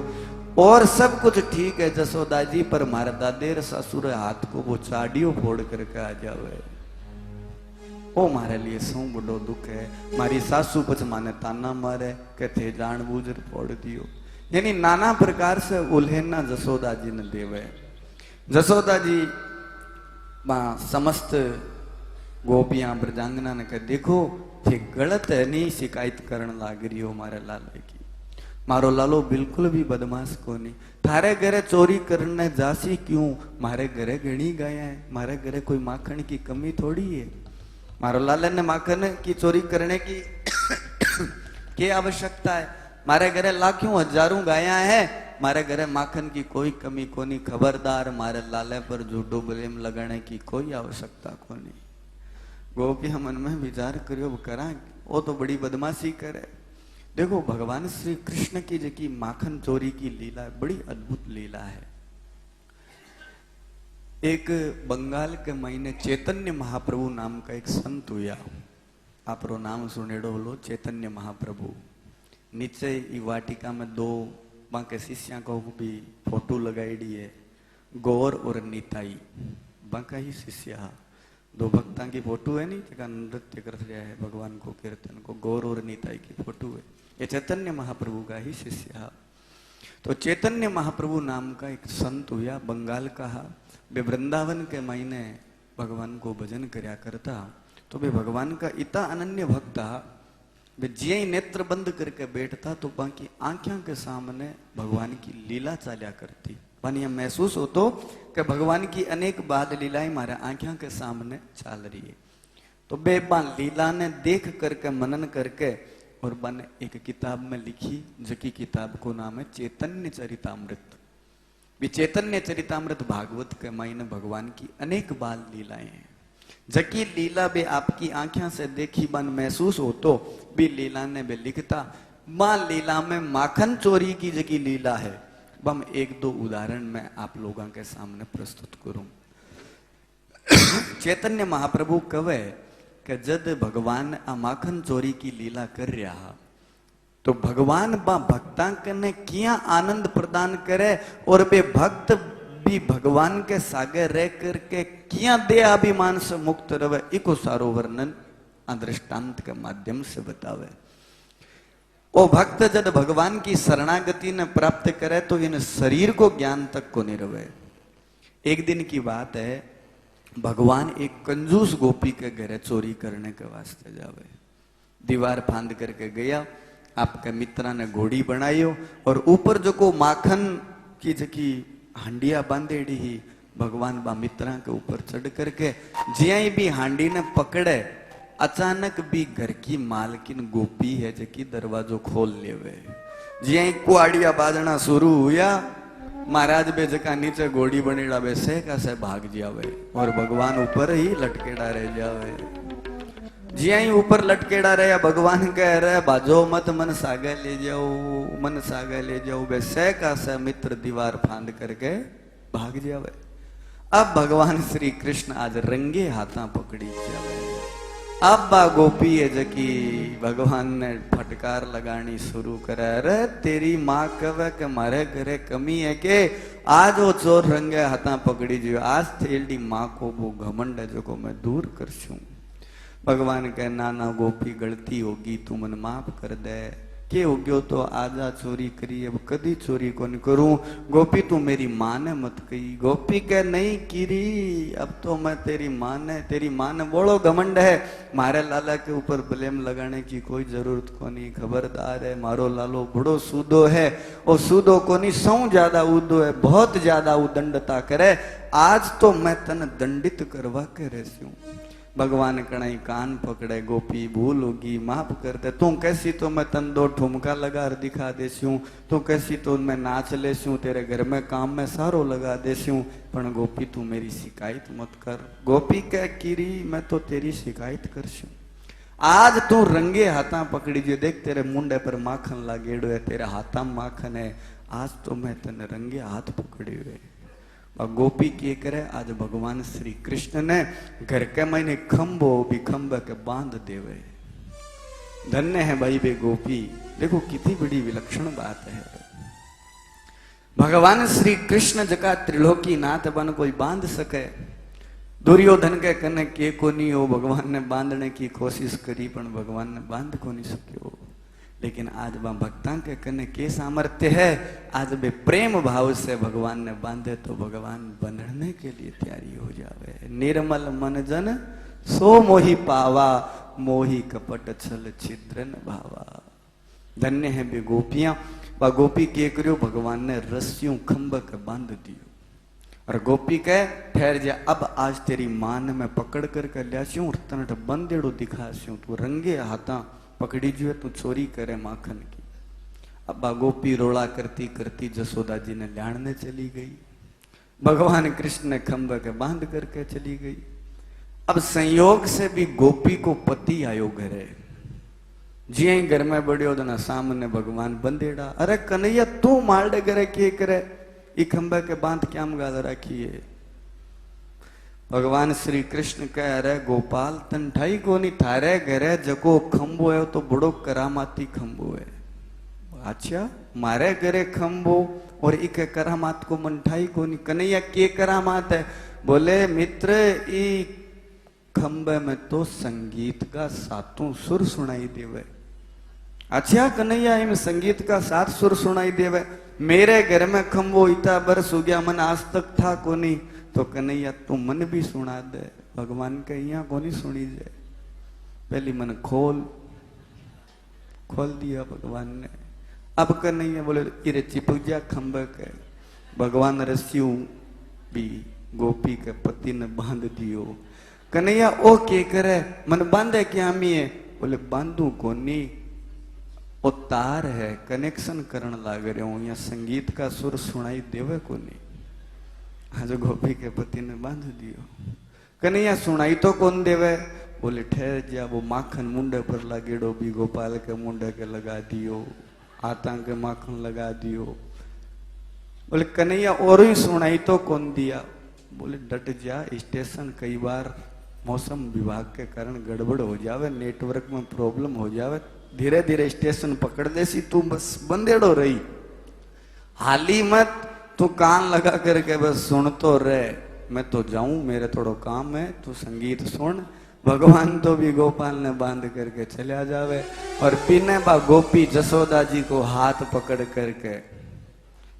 और सब कुछ ठीक है जसोदा जी, पर मारे दादेर ससुर हाथ को वो चाडियो फोड़ करके आ जावे, वो मारे लिए सौ बड़ो दुख है। मारी सासू पछ माने ताना मारे के थे जान बूझ फोड़ दियो, यानी नाना प्रकार से उल्हेना जसोदा जी ने देवे। जसोदा जी समस्त गोपियां ब्रजांगना ने कह देखो ये गलत है, नहीं शिकायत करण लाग रही हो मारे लाले की, मारो लालो बिल्कुल भी बदमाश को नहीं, थारे घरे चोरी करने जासी क्यों, मारे घरे घणी गाया है, मारे घरे कोई माखन की कमी थोड़ी है, मारो लाले ने माखन की चोरी करने की क्या आवश्यकता है, मारे घरे लाखों हजारों गाया है, मारे घरे माखन की कोई कमी को नहीं, खबरदार मारे लाले पर झूठो ब्लेम लगाने की कोई आवश्यकता को नहीं। गोपिया मन में विचार करियो करा, वो तो बड़ी बदमाशी करे। देखो भगवान श्री कृष्ण की जो माखन चोरी की लीला है, बड़ी अद्भुत लीला है। एक बंगाल के महीने चैतन्य महाप्रभु नाम का एक संत हुआ, आप रो नाम सुनेड़ो बोलो चैतन्य महाप्रभु। नीचे ई वाटिका में दो बाके शिष्या को भी फोटो लगाईडी है, गौर और निताई बाका ही शिष्या, दो भक्ता की फोटो है, नहीं जगह नृत्य कर रहा है भगवान को कीर्तन को, गौर और निताई की फोटो है, ये चैतन्य महाप्रभु का ही शिष्य। तो चैतन्य महाप्रभु नाम का एक संत हुआ बंगाल का, वे वृंदावन के महीने भगवान को भजन करया करता। तो वे भगवान का इतना अनन्य भक्त था, वे जिये ही नेत्र बंद करके बैठता तो बाकी आंखों के सामने भगवान की लीला चाल्या करती, मानिए महसूस हो तो कि भगवान की अनेक बाल लीलाएं हमारे आंखों के सामने चल रही है। तो बेबान लीला ने देख करके मनन करके और बन एक किताब में लिखी, जकी किताब को नाम है चैतन्य चरितामृत। भी चैतन्य चरितामृत भागवत के महीने भगवान की अनेक बाल लीलाएं हैं, जकी लीला बे आपकी आंखों से देखी बन महसूस हो तो भी लीला ने बे लिखता। मां लीला में माखन चोरी की जकी लीला है, बम एक दो उदाहरण मैं आप लोगों के सामने प्रस्तुत करूं। चैतन्य महाप्रभु कवे कि जद भगवान आ माखन चोरी की लीला कर रहा तो भगवान बा भक्ता ने किया आनंद प्रदान करे और बे भक्त भी भगवान के सागे रह करके किया दे अभिमान से मुक्त रहे, इको सारो वर्णन दृष्टांत के माध्यम से बतावे। वो भक्त जब भगवान की शरणागति ने प्राप्त करे तो इन शरीर को ज्ञान तक को नहीं रहे। एक दिन की बात है, भगवान एक कंजूस गोपी के घरे चोरी करने के वास्ते जावे, दीवार फांद करके गया, आपके मित्रा ने घोड़ी बनाई और ऊपर जो को माखन की जकी हांडिया बांधेड़ी ही, भगवान बा मित्रा के ऊपर चढ़ करके जिया भी हांडी ने पकड़े, अचानक भी घर की मालकिन गोपी है जकी दरवाजो खोल लेवे, जिया कुआड़िया बाजना शुरू हुआ, महाराज बे जका नीचे घोड़ी बनेड़ा बे से कैसे भाग जावे और भगवान ऊपर ही लटकेड़ा रह जावे। जिया ही ऊपर लटकेड़ा रहे, भगवान कह रहे बाजो मत, मन सागे ले जाओ, मन सागे ले जाओ, बे से कैसे मित्र दीवार फांद करके भाग जावे। अब भगवान श्री कृष्ण आज रंगे हाथा पकड़ी जावे। अब बा गोपी है जकी भगवान ने फटकार लगानी शुरू करे, अरे तेरी माँ कवे के मारे घरे कमी है के आज वो चोर रंगे हाथा पकड़ी जो, आज तेरी माँ को वो घमंड है जो को मैं दूर कर छू। भगवान कहे नाना गोपी गलती होगी तू मन माफ कर दे, के हो गयो तो आजा चोरी करी, अब कदी चोरी को नहीं करूं। गोपी तू मेरी माँ ने मत कही, गोपी कह नहीं कीरी, अब तो मैं तेरी माँ ने बोलो घमंड है, मारे लाला के ऊपर ब्लेम लगाने की कोई जरूरत को नहीं, खबरदार है मारो लालो बड़ो सूदो है, और सूदो को नहीं सौ ज्यादा उदो है, बहुत ज्यादा उदंडता करे, आज तो मैं तन दंडित करवा के रहती हूँ। भगवान कणाई कान पकड़े, गोपी भूल होगी माफ कर दे, तू कैसी तो मैं तन दो ठुमका लगा दिखा देसी हूँ, तू कैसी तो मैं नाच लेसी हूँ, तेरे घर में काम में सारो लगा देसी हूँ, पर गोपी तू मेरी शिकायत मत कर। गोपी कह कीरी मैं तो तेरी शिकायत करशू, आज तू रंगे हाथा पकड़ी जो, देख तेरे मुंडे पर माखन लागेड़ो है, तेरे हाथा माखन है, आज तो मैं तेने रंगे हाथ पकड़े हुए। और गोपी के करे आज भगवान श्री कृष्ण ने घर के मैंने खंभो भी खंभ के बांध देवे, धन्य है भाई बे गोपी। देखो कितनी बड़ी विलक्षण बात है। भगवान श्री कृष्ण जका त्रिलोकी नाथ बन कोई बांध सके, दुर्योधन के कने के को नहीं हो, भगवान ने बांधने की कोशिश करी पर भगवान ने बांध को नहीं सको। लेकिन आज वह भक्ता के कने के सामर्थ्य है, आज वे प्रेम भाव से भगवान ने बांधे तो भगवान बंधने के लिए तैयारी हो जावे। निर्मल मन जन सो मोहि पावा, मोहि कपट छल छिद्रन भावा। धन्य है बे गोपियां। वह गोपी के करियो, भगवान ने रस्सियों खंभ के बांध दियो और गोपी कह ठहर जा, अब आज तेरी मान में पकड़ कर लियास्यूं और तनट बंदेड़ो दिखास्यूं, तू रंगे हाथा पकड़ी जो तू चोरी करे माखन की। अब गोपी रोड़ा करती करती जसोदा जी ने लाणने चली गई, भगवान कृष्ण ने खंभ के बांध करके चली गई। अब संयोग से भी गोपी को पति आयो घरे, जिये ही घर में बड़े ना सामने भगवान बंदेड़ा। अरे कन्हैया तू मारडे घरे के करे, ई खंभे के बांध क्या गाल रखिए। भगवान श्री कृष्ण कह रहे गोपाल तन ठाई को नहीं, थारे घरे जको खंबो है तो बड़ो करामाती खंबो है। अच्छा मारे घरे खंबो और इके करामात को मन ठाई को नहीं। कन्हैया के करामात है? बोले मित्र ई खंबे में तो संगीत का सातों सुर सुनाई देवे। अच्छा कन्हैया इम संगीत का सात सुर सुनाई देवे, मेरे घर में खंबो इतना बरस हो गया मन आज तक था को नहीं, तो कन्हैया तू मन भी सुना दे। भगवान के यहाँ को नहीं सुनी जाए, पहली मन खोल दिया भगवान ने। अब कन्हैया बोले इरे चिपक जा खंबे के। भगवान रस्सियों भी गोपी के पति ने बांध दियो। कन्हैया ओ के करे, मन बांधे क्या मिये? बोले बांधू को नहीं, ओ तार है कनेक्शन करण लाग रहे हूं, यहाँ संगीत का सुर सुनाई देवे को नहीं। आज गोपी के पति ने बांध दियो। कन्हैया सुनाई तो कौन देवे? बोले ठहर जा, वो माखन मुंडे पर लगेड़ो भी गोपाल के मुंडे के लगा दियो, आता के माखन लगा दियो। बोले कन्हैया और ही सुनाई तो कौन दिया? बोले डट जा, स्टेशन कई बार मौसम विभाग के कारण गड़बड़ हो जावे, नेटवर्क में प्रॉब्लम हो जावे, धीरे धीरे स्टेशन पकड़ देसी, तू बस बंदेड़ो रही, हाली मत, तू कान लगा करके बस सुन तो रहे। मैं तो जाऊं, मेरे थोड़ो काम है, तू संगीत सुन। भगवान तो भी गोपाल ने बांध करके चला जावे और पीने बा गोपी जसोदा जी को हाथ पकड़ करके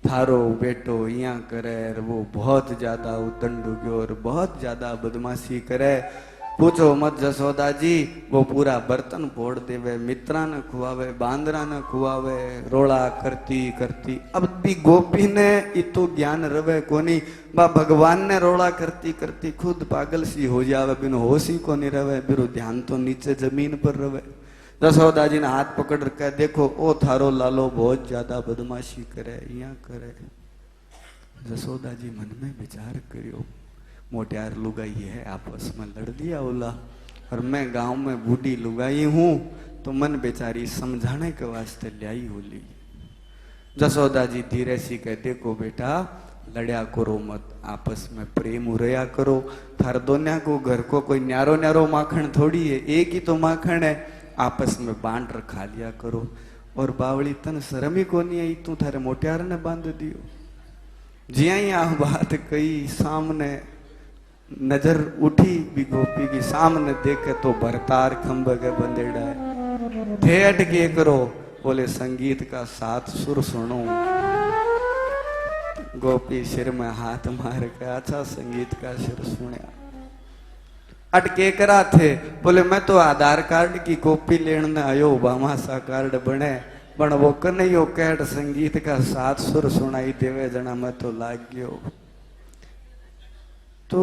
थारो बेटो यहाँ करे, वो बहुत ज्यादा उतंड गयो और बहुत ज्यादा बदमाशी करे। पूछो मत जसोदा जी, वो पूरा बर्तन फोड़ देवे, मित्रा ने खुआवे, बांदरा ने खुआवे, रोड़ा करती करती। अब भी गोपी ने इतो ज्ञान रवे कोनी, बा भगवान ने रोड़ा करती करती खुद पागल सी हो जावे, बिन होश ही को नहीं रवे, बिरो ध्यान तो नीचे जमीन पर रवे। जसोदा जी ने हाथ पकड़ के देखो ओ थारो लालो बहुत ज्यादा बदमाशी करे, यहाँ करे। जसोदा जी मन में विचार करियो, मोटियार लुगाई है, आपस में लड़ लिया ओला, और मैं गांव में बूढ़ी लुगाई हूं, तो मन बेचारी समझाने के वास्ते ल्याई होली। जसोदा जी धीरे सी कह देखो बेटा लड़या करो मत, आपस में प्रेम उरया करो, थार दोन्या को घर को कोई न्यारो न्यारो माखन थोड़ी है, एक ही तो माखन है, आपस में बांट रखा लिया करो। और बावली तन शर्म ही को नहीं आई, तू थारे मोटियार ने बांध दियो। जिया ही आ बात कही, सामने नजर उठी भी गोपी की, सामने देखे तो भरतार खंभ के बंदेड़ा है। ठेठ के करो, बोले संगीत का सात सुर सुनो। गोपी सिर में हाथ मार के अच्छा संगीत का सुर सुना। अटके करा थे, बोले मैं तो आधार कार्ड की कॉपी लेने आयो, बामासा कार्ड बने, पण वो कन्हैयो कैट संगीत का सात सुर सुनाई देवे जना, मैं तो लाग गयो। तो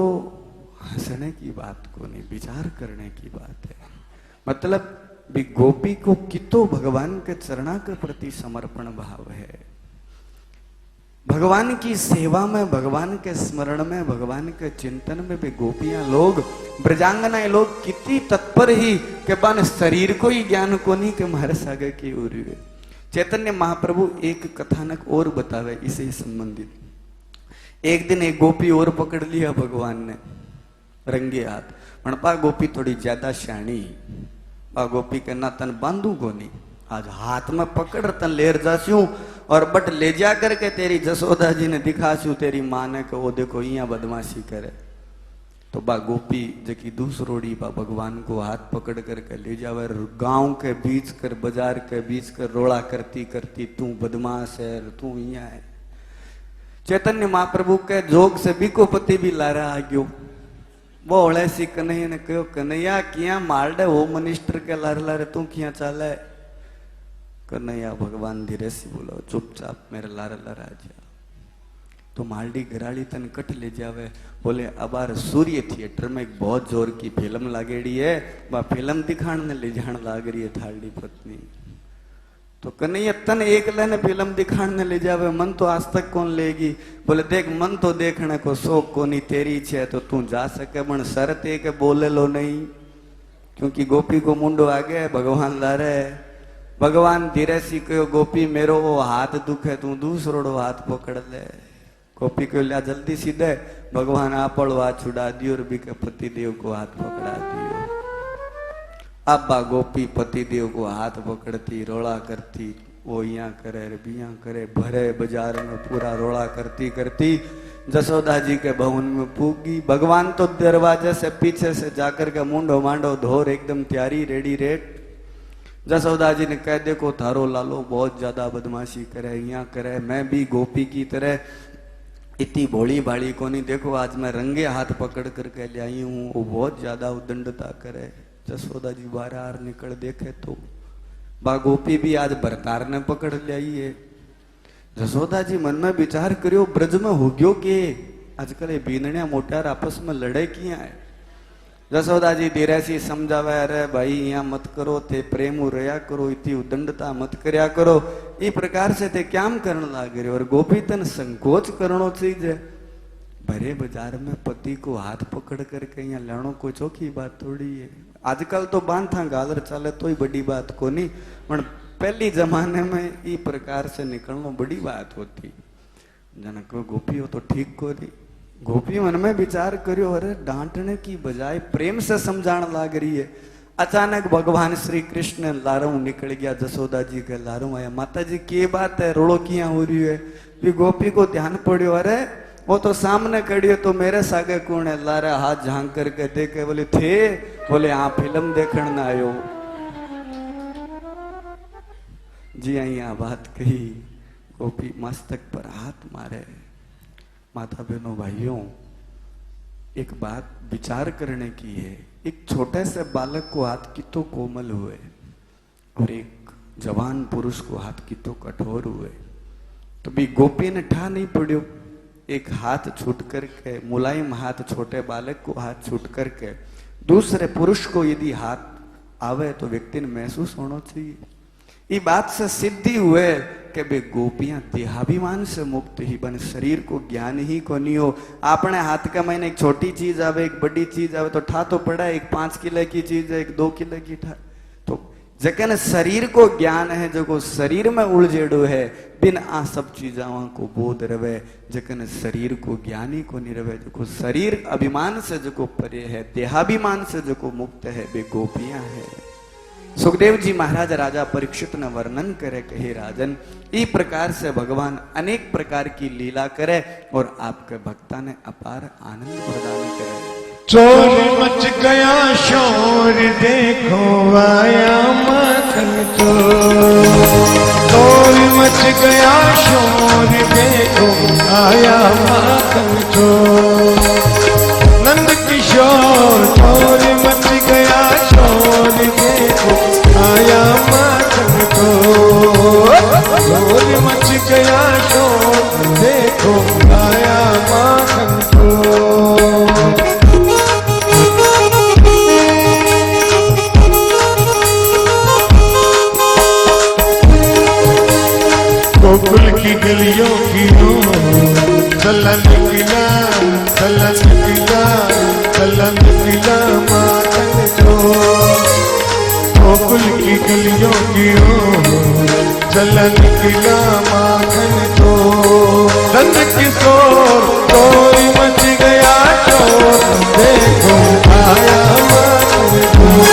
हंसने की बात को नहीं, विचार करने की बात है। मतलब भी गोपी को कितो भगवान के चरणा के प्रति समर्पण भाव है, भगवान की सेवा में, भगवान के स्मरण में, भगवान के चिंतन में भी गोपियां लोग, ब्रजांगनाएं लोग कितनी तत्पर ही के बन शरीर को ही ज्ञान को नहीं के मारे सागर की ओर। चैतन्य महाप्रभु एक कथानक और बतावे इसे संबंधित। एक दिन एक गोपी और पकड़ लिया भगवान ने रंगे हाथ, पण पा गोपी थोड़ी ज्यादा शाणी, आ गोपी के ना तन बांधू को नहीं, आज हाथ में पकड़ तन लेर जास्यू और बट ले जा करके तेरी जसोदा जी ने दिखास्यू तेरी माँ ने को वो देखो यहाँ बदमाशी करे। तो बा गोपी जकी दूसरोड़ी बा भगवान को हाथ पकड़ करके ले जावे, गांव के बीच कर बाजार के बीच कर रोड़ा करती करती तू बदमाश है तू यहाँ है। चैतन्य महाप्रभु के जोग से बीको पति भी लारा आ गयो। वो ओले सी कन्हैया ने कहो कन्हैया किया मार दे वो मनिस्टर के लारे लारे तू किया चाले। कन्हैया भगवान धीरे से बोलो चुपचाप मेरे लारे लारे आ जा। तो मालडी घराड़ी तन कट ले जावे। बोले अबार सूर्य थिएटर में एक बहुत जोर की फिल्म लागेड़ी है, वह फिल्म दिखाने ले जान लाग रही है थाली पत्नी। तो कन्हैया तन एक लेने फिल्म दिखाने ले जावे, मन तो आज तक कौन लेगी। बोले देख मन तो देखने को शौक को नहीं, तेरी इच्छा है तो तू जा सके, मन शर्त एक बोले लो नहीं, क्योंकि गोपी को मुंडो आ गया भगवान ला रहे। भगवान धीरे सी कहो गोपी मेरो वो हाथ दुखे तू दूसरोड़ो हाथ पकड़ ले। गोपी को लिया जल्दी सीधे भगवान आपड़ो हाथ छुड़ा दियो और भी के पति देव को हाथ पकड़ा दियो। अब गोपी पति देव को हाथ पकड़ती रोड़ा करती, वो यहाँ करे बिया करे, भरे बाजार में पूरा रोड़ा करती करती जसोदा जी के भवन में पूगी। भगवान तो दरवाजे से पीछे से जाकर के मुंडो मांडो धोर एकदम तैयारी रेडी रेट। जसोदा जी ने कह देखो थारो लालो बहुत ज्यादा बदमाशी करे, यहाँ करे, मैं भी गोपी की तरह इतनी भोली भाली को नहीं, देखो आज मैं रंगे हाथ पकड़ करके ले आई हूँ, वो बहुत ज्यादा उदंडता करे। जसोदा जी बाहर निकल देखे तो बा गोपी भी आज भरतार ने पकड़ ले आई है। जसोदा जी मन में विचार करियो ब्रज में हो गयो के आजकल ये बीनणिया मोटार आपस में लड़े किया है। जसोदा जी धीरे सी समझावे अरे भाई यहाँ मत करो थे प्रेम रया करो, इतनी उदंडता मत करया करो, इस प्रकार से थे क्या करने लग रहे। और गोपी तन संकोच करनो चाहिए, भरे बाजार में पति को हाथ पकड़ करके यहाँ लेनो कोई चौकी बात थोड़ी है। आजकल तो बांधा गालर चले तो ही बड़ी बात को नहीं, पर पहली जमाने में इस प्रकार से निकलना बड़ी बात होती। जनक गोपी हो तो ठीक को नहीं। गोपी मन में विचार करियो अरे डांटने की बजाय प्रेम से समझाने लग रही है। अचानक भगवान श्री कृष्ण लारू निकल गया, जसोदा जी के लारू आया। माता जी की बात है रोड़ो किया हो रही है। फिर गोपी को ध्यान पड़ियो अरे वो तो सामने खड़ी है तो मेरे सागे कौन है। लारा हाथ झांक करके देखे, बोले थे, बोले हाँ फिल्म देखने ना आयो जी। यहाँ बात कही गोपी मस्तक पर हाथ मारे। माता बहनों भाइयों एक बात विचार करने की है, एक छोटे से बालक को हाथ की तो कोमल हुए और एक जवान पुरुष को हाथ की तो कठोर हुए। तो भी गोपी ने ठा नहीं पड़ियो, एक हाथ छूट करके मुलायम हाथ छोटे बालक को हाथ छूट करके दूसरे पुरुष को यदि हाथ आवे तो व्यक्ति ने महसूस होना चाहिए। ये बात से सिद्धि हुए कि बे गोपियां देहाभिमान से मुक्त ही बन, शरीर को ज्ञान ही को नहीं हो। अपने हाथ का मैंने एक छोटी चीज आवे एक बड़ी चीज आवे तो ठा तो पड़ा, एक 5 किलो की चीज है एक 2 किलो की ठा। तो जकन शरीर को ज्ञान है जो शरीर में उलझेड़ो है, बिन आ सब चीजाओं को बोध रवे। जकन शरीर को ज्ञानी को नहीं रवे, जो शरीर अभिमान से जो परे है, देहाभिमान से जो मुक्त है, वे गोपियां है। सुखदेव जी महाराज राजा परीक्षित ने वर्णन करे कहे राजन इस प्रकार से भगवान अनेक प्रकार की लीला करे और आपके भक्ता ने अपार आनंद प्रदान करे। चोर मच गया शोर देखो आया माखन चोर, चोर मच गया शोर देखो आया माखन चोर। नंद किशोर चोर मच गया शोर देखो आया माखन चोर, चोर मच गया शोर देखो आया माखन चोर। गोकुल की गलियों की चला निकला चला निकला चला निकला माखन चोर। गोकुल की गलियों की चला निकला माखन चोर। नंद किशोर चोर मच गया चोर देखो आया माखन चोर,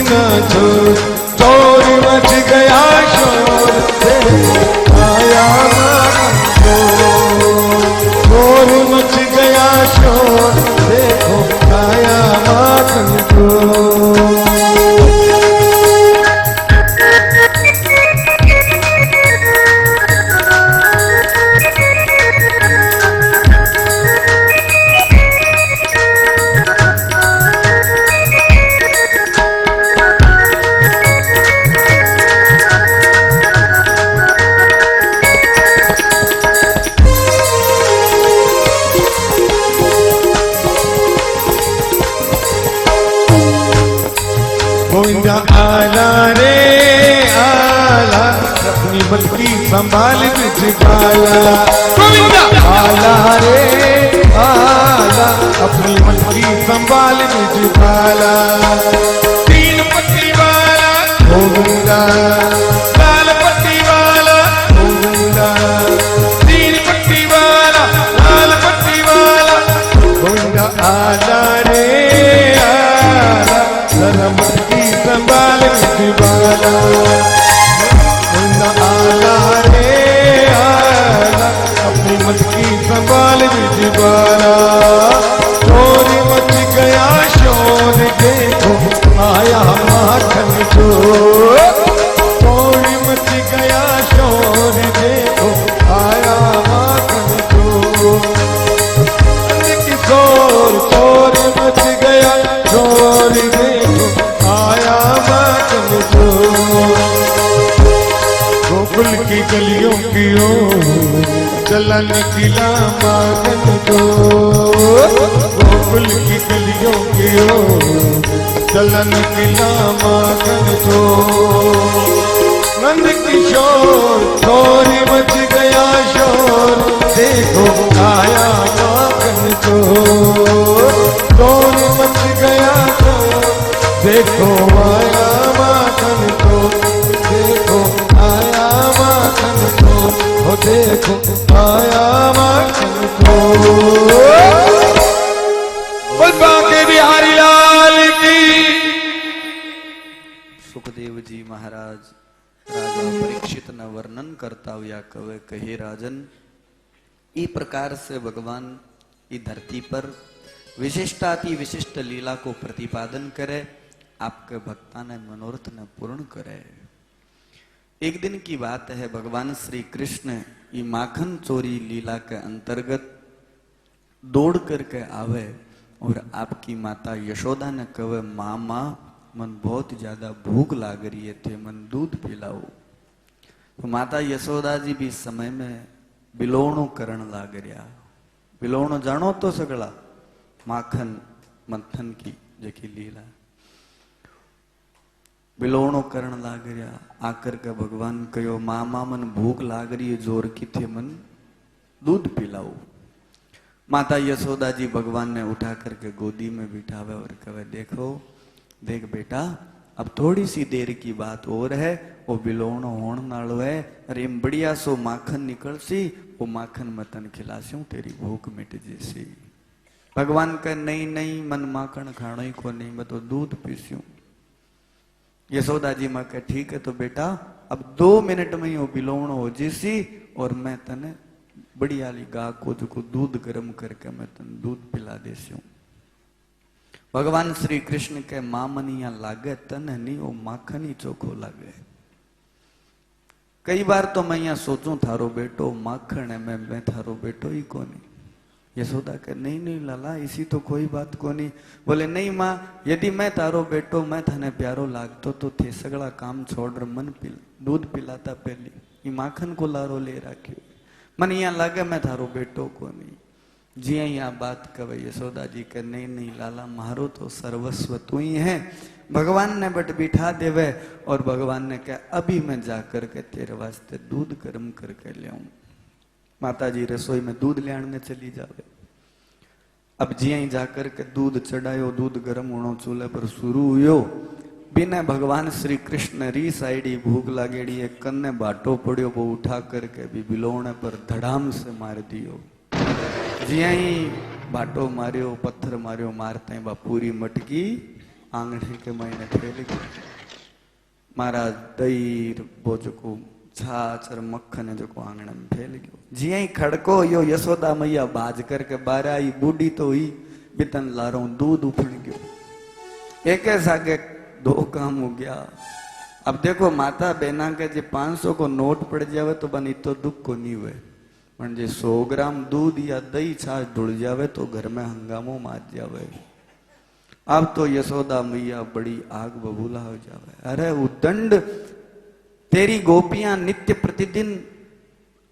ना छोड़, चोर मच गया शोर, देखो आया माखन चोर, चोर मच गया शोर, देखो आया माखन चोर। गोविंदा आला रे आला, अपनी बल्कि संभाल बिजगाला। गोविंदा आला रे आला, अपनी बल्कि संभाल बिजगाला। तीन पट्टी वाला गोविंदा, लाल पट्टी वाला गोविंदा, तीन पट्टी वाला लाल पट्टी वाला। गोविंदा आला रे आला, धर्म संभाल बिजबाला। आला रे आला, अपनी मत की संभाल बिजबाला। चोरी मच गया शोर, देखो आया माखन चोर, चोरी मच गया शोर, देखो आया माखन चोर। किशोर चोर मच गया शोर, देखो आया माखन चोर। गोकुल की गलियों की ओर चला निकला माखन चोर, गोकुल की गलियों की ओर चला निकला माखन चोर। नंद किशोर चोरी मच गया शोर, देखो आया माखन चोर, चोरी मच गया शोर, देखो आया माखन चोर, देखो आया माखन चोर, हो देखो आया माखन चोर। बोल बांके बिहारी लाल की। सुखदेव जी महाराज राजा परीक्षित न वर्णन करता हुआ कवे कहे राजन, ई प्रकार से भगवान ई धरती पर विशिष्टाति विशिष्ट लीला को प्रतिपादन करे, आपके भक्ता ने मनोरथ ने पूर्ण करे। एक दिन की बात है, भगवान श्री कृष्ण ये माखन चोरी लीला के अंतर्गत दौड़ करके आवे और आपकी माता यशोदा ने कहे मामा मन बहुत ज्यादा भूख लाग रही है, थे मन दूध पिलाओ। तो माता यशोदा जी भी समय में बिलोणो करण लाग रहा। बिलोणो जानो तो सगला माखन मंथन की जेकी लीला, बिलोणो करण लाग रहा। आकर के भगवान कहो मामा मन भूख लाग रही है जोर की थे मन दूध पिलाओ। माता यशोदा जी भगवान ने उठा करके गोदी में बिठावे और कहे देखो देख बेटा, अब थोड़ी सी देर की बात और है, वो बिलोणो होण नालो है, अरे बढ़िया सो माखन निकल सी, वो माखन मतन खिलास्यूं तेरी भूख मिट जैसी। भगवान कहे नहीं नहीं मन माखन खाणो ही को नहीं, मैं तो दूध पीस्यूं। यशोदा जी मां कहे ठीक है तो बेटा अब 2 मिनट में ही वो बिलोणो हो जैसी और मैं तने बढ़िया ली गा को जो दूध गर्म करके मैं तने दूध पिला देस्यूं। भगवान श्री कृष्ण के मां मनिया लागे तने नहीं, वो माखन ही चोखो लागे। कई बार तो मैं यहाँ सोचूं थारो बेटो माखन है, मैं थारो बेटो ही कोनी। यशोदा के नहीं नहीं लाला इसी तो कोई बात कोनी। बोले नहीं माँ, यदि मैं तारो बेटो मैं थाने प्यारो लागतो तो थे सगला काम छोड़ मन दूध पिलाता पहली, ये माखन को लारो ले राख्यो, मन यहाँ लागे मैं थारो बेटो कोनी। जी यहाँ बात कवे यशोदा जी के नहीं नहीं लाला मारो तो सर्वस्व तू ही है। भगवान ने बट बिठा देवे और भगवान ने कहा अभी मैं जाकर के तेरे वास्ते दूध गर्म करके ले आऊं। माता जी रसोई में दूध ले आने चली जावे। अब जी ही जाकर के दूध चढ़ायो, दूध गर्म होनो चूल्हे पर शुरू हुयो। बिना भगवान श्री कृष्ण री साइडी भूख लागेड़ी एक कन्ने बाटो पड़ियो, वो उठा करके भी बिलोणे पर धड़ाम से मार दियो। जी ही बाटो मारियो, पत्थर मारियो, मारते बा पूरी मटकी आंगणे के मैंने फैल गयो। महाराज दही बोजको छाछ और मक्खन जो आंगणे में फैल गयो। जिया ही खड़को यो यशोदा मैया बाज करके बाहर आई। बूढ़ी तो हुई बितन लारो दूध उफड़ गयो। एक सागे दो काम हो गया। अब देखो माता बहना के जे 500 को नोट पड़ जावे तो बनी तो दुख को नहीं हुए, पर जे 100 ग्राम दूध या दही छाछ ढुल जावे तो घर में हंगामो माच जावे। अब तो यशोदा मैया बड़ी आग बबूला हो जावे। अरे उदंड तेरी गोपियां नित्य प्रतिदिन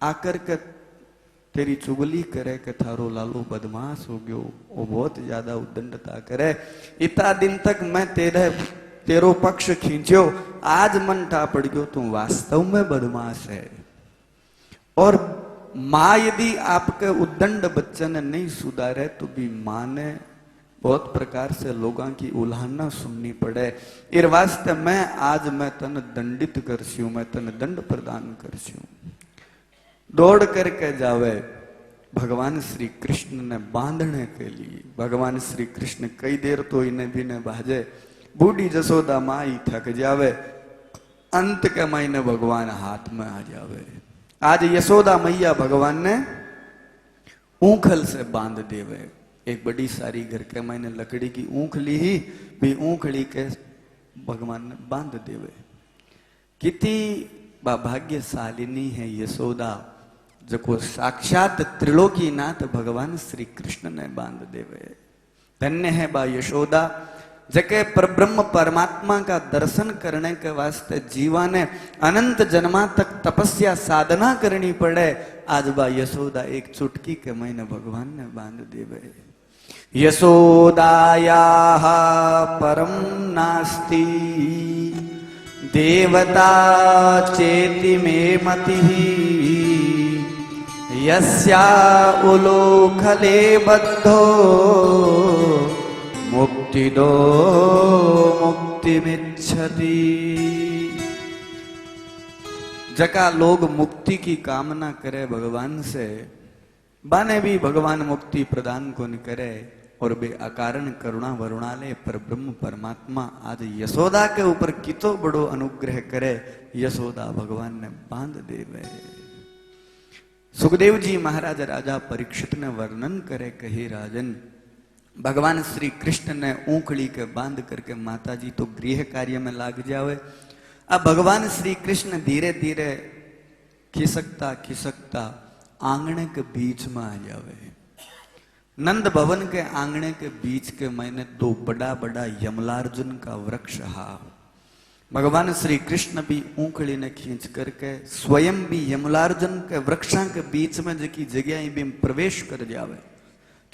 आकर के तेरी चुगली करे के थारो लालो बदमाश हो गयो, वो बहुत ज्यादा उदंडता करे। इतना दिन तक मैं तेरो पक्ष खींचो, आज मन टा पड़ गयो तू वास्तव में बदमाश है। और माँ यदि आपके उद्दंड बच्चे ने नहीं सुधारे तो भी माँ ने बहुत प्रकार से लोगों की उल्हाना सुननी पड़े। इस वास्ते मैं तन दंडित करस्यू, मैं तन दंड प्रदान करस्यू। दौड़ करके जावे भगवान श्री कृष्ण ने बांधने के लिए। भगवान श्री कृष्ण कई देर तो इन्हें भी ने भाजे। बूढ़ी जसोदा माई थक जावे, अंत के महीने भगवान हाथ में आ जावे। आज यशोदा मैया भगवान ने ऊखल से बांध देवे। एक बड़ी सारी घर के मैंने लकड़ी की ऊख ली ही भी ऊखली के भगवान ने बांध देवे। कितनी भाग्यशालिनी है यशोदा जो साक्षात त्रिलोकीनाथ भगवान श्री कृष्ण ने बांध देवे। धन्य है बा यशोदा जके परब्रह्म परमात्मा का दर्शन करने के वास्ते जीवा ने अनंत जन्मा तक तपस्या साधना करनी पड़े। आज बा यशोदा एक चुटकी के महीने भगवान ने बांध देवे। यशोदायाः परम नास्ति देवता चेति मे मतिः यस्या उलोखले बद्धो मुक्ति दो मुक्ति मिच्छति। जका लोग मुक्ति की कामना करे भगवान से, बाने भी भगवान मुक्ति प्रदान को नहीं करे। और बे अकारण करुणा वरुणालय पर ब्रह्म परमात्मा आज यशोदा के ऊपर कितो बड़ो अनुग्रह करे। यशोदा भगवान ने बांध देवे। सुखदेव जी महाराज राजा परीक्षित ने वर्णन करे कहे राजन, भगवान श्री कृष्ण ने ऊखड़ी के बांध करके माता जी तो गृह कार्य में लाग जावे। अब भगवान श्री कृष्ण धीरे धीरे खिसकता खिसकता आंगने के बीच में आ जावे। नंद भवन के आंगने के बीच के मैंने दो बड़ा बड़ा यमलार्जुन का वृक्ष हा। भगवान श्री कृष्ण भी ऊखड़ी ने खींच करके स्वयं भी यमलार्जुन के वृक्षों के बीच में जी जगह भी प्रवेश कर जावे।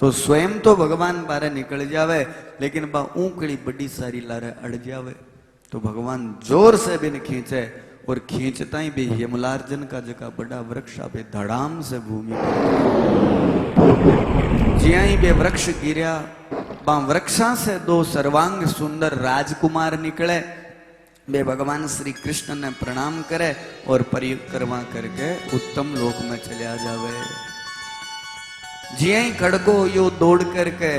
तो स्वयं तो भगवान बारे निकल जावे, लेकिन बा ऊखड़ी बड़ी सारी लारे अड़ जावे। तो भगवान जोर से भी खींचे और खींचता ही भी यमलार्जुन का जगह बड़ा वृक्ष पे धड़ाम से भूमि जिया ही बे वृक्ष गिरा। बा वृक्षा से दो सर्वांग सुंदर राजकुमार निकले। बे भगवान श्री कृष्ण ने प्रणाम करे और परिक्रमा करके उत्तम लोक में चले जावे। जिया ही खड़को यो दौड़ करके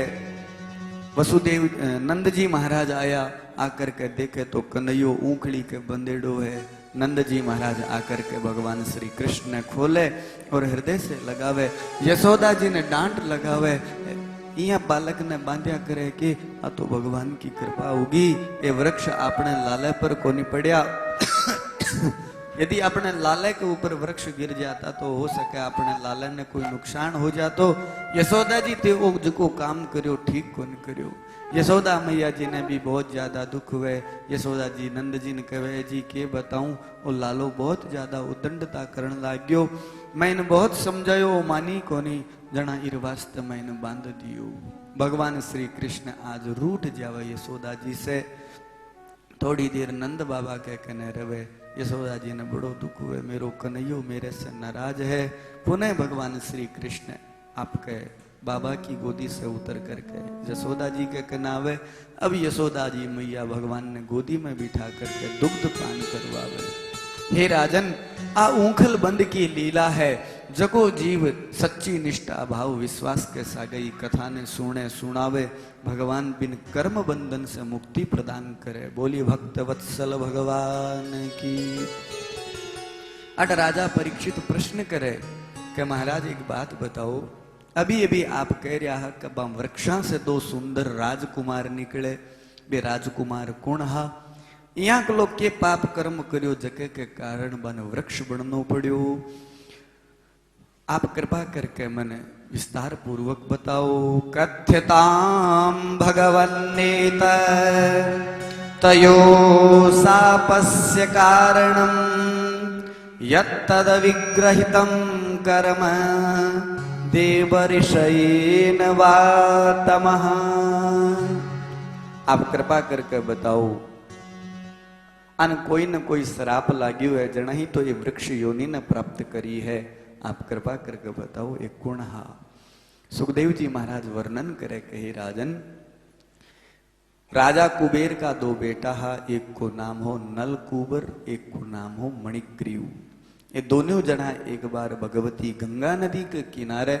वसुदेव नंद जी महाराज आया। आकर के देखे तो कन्हैयो ऊखड़ी के बंदेड़ो है। नंद जी महाराज आकर के भगवान श्री कृष्ण ने खोले और हृदय से लगावे। यशोदा जी ने डांट लगावे। इया बालक ने बांध्या करे कि आ तो भगवान की कृपा होगी, ये वृक्ष अपने लाले पर को नहीं पड़िया। यदि अपने लाले के ऊपर वृक्ष गिर जाता तो हो सके अपने लाले ने कोई नुकसान हो जातो। यशोदा जी ते वो जो काम करियो ठीक को नहीं करियो। यशोदा मैया जी ने भी बहुत ज्यादा दुख हुए। यशोदा जी नंद जी ने कहे जी के बताऊं, वो लालो बहुत ज्यादा उदंडता करने लाग्यो। मैंने बहुत समझायो, मानी कोनी जना इर वास्ते मैंने बांध दियो। भगवान श्री कृष्ण आज रूठ जावे यशोदा जी से। थोड़ी देर नंद बाबा के कने रवे। यशोदा जी ने बड़ो दुख हुए, मेरो कन्हैयो मेरे से नाराज है। पुनः भगवान श्री कृष्ण आपके बाबा की गोदी से उतर करके यशोदा जी के कनावे। अब यशोदा जी मैया भगवान ने गोदी में बिठा करके दुग्ध पान करवावे। हे राजन, आ ऊंखल बंद की लीला है। जको जीव सच्ची निष्ठा भाव विश्वास के सागई कथा ने सुने सुनावे, भगवान बिन कर्म बंधन से मुक्ति प्रदान करे। बोली भक्त वत्सल भगवान की। अट राजा परीक्षित प्रश्न करे कि महाराज एक बात बताओ, अभी अभी आप कह रहा है कि वृक्षा से दो सुंदर राजकुमार निकले, वे राजकुमार कौन हा? यहाँ के लोग के पाप कर्म करियो जके के कारण बन वृक्ष बननो पड़ियो। आप कृपा करके मैंने विस्तार पूर्वक बताओ। कथ्यताम भगवन्नेत तयो सापस्य कारणम यत्तद विग्रहितं कर्म देवऋषयेन वातमः। आप कृपा करके बताओ, अन कोई न कोई श्राप लाग्यो है जना ही तो ये वृक्ष योनि ने प्राप्त करी है। आप कृपा करके बताओ एक कौन हा? सुखदेव जी महाराज वर्णन करे कहे राजन, राजा कुबेर का दो बेटा हा, एक को नाम हो नल कुबर, एक को नाम हो मणिग्रीव। ये दोनों जना एक बार भगवती गंगा नदी के किनारे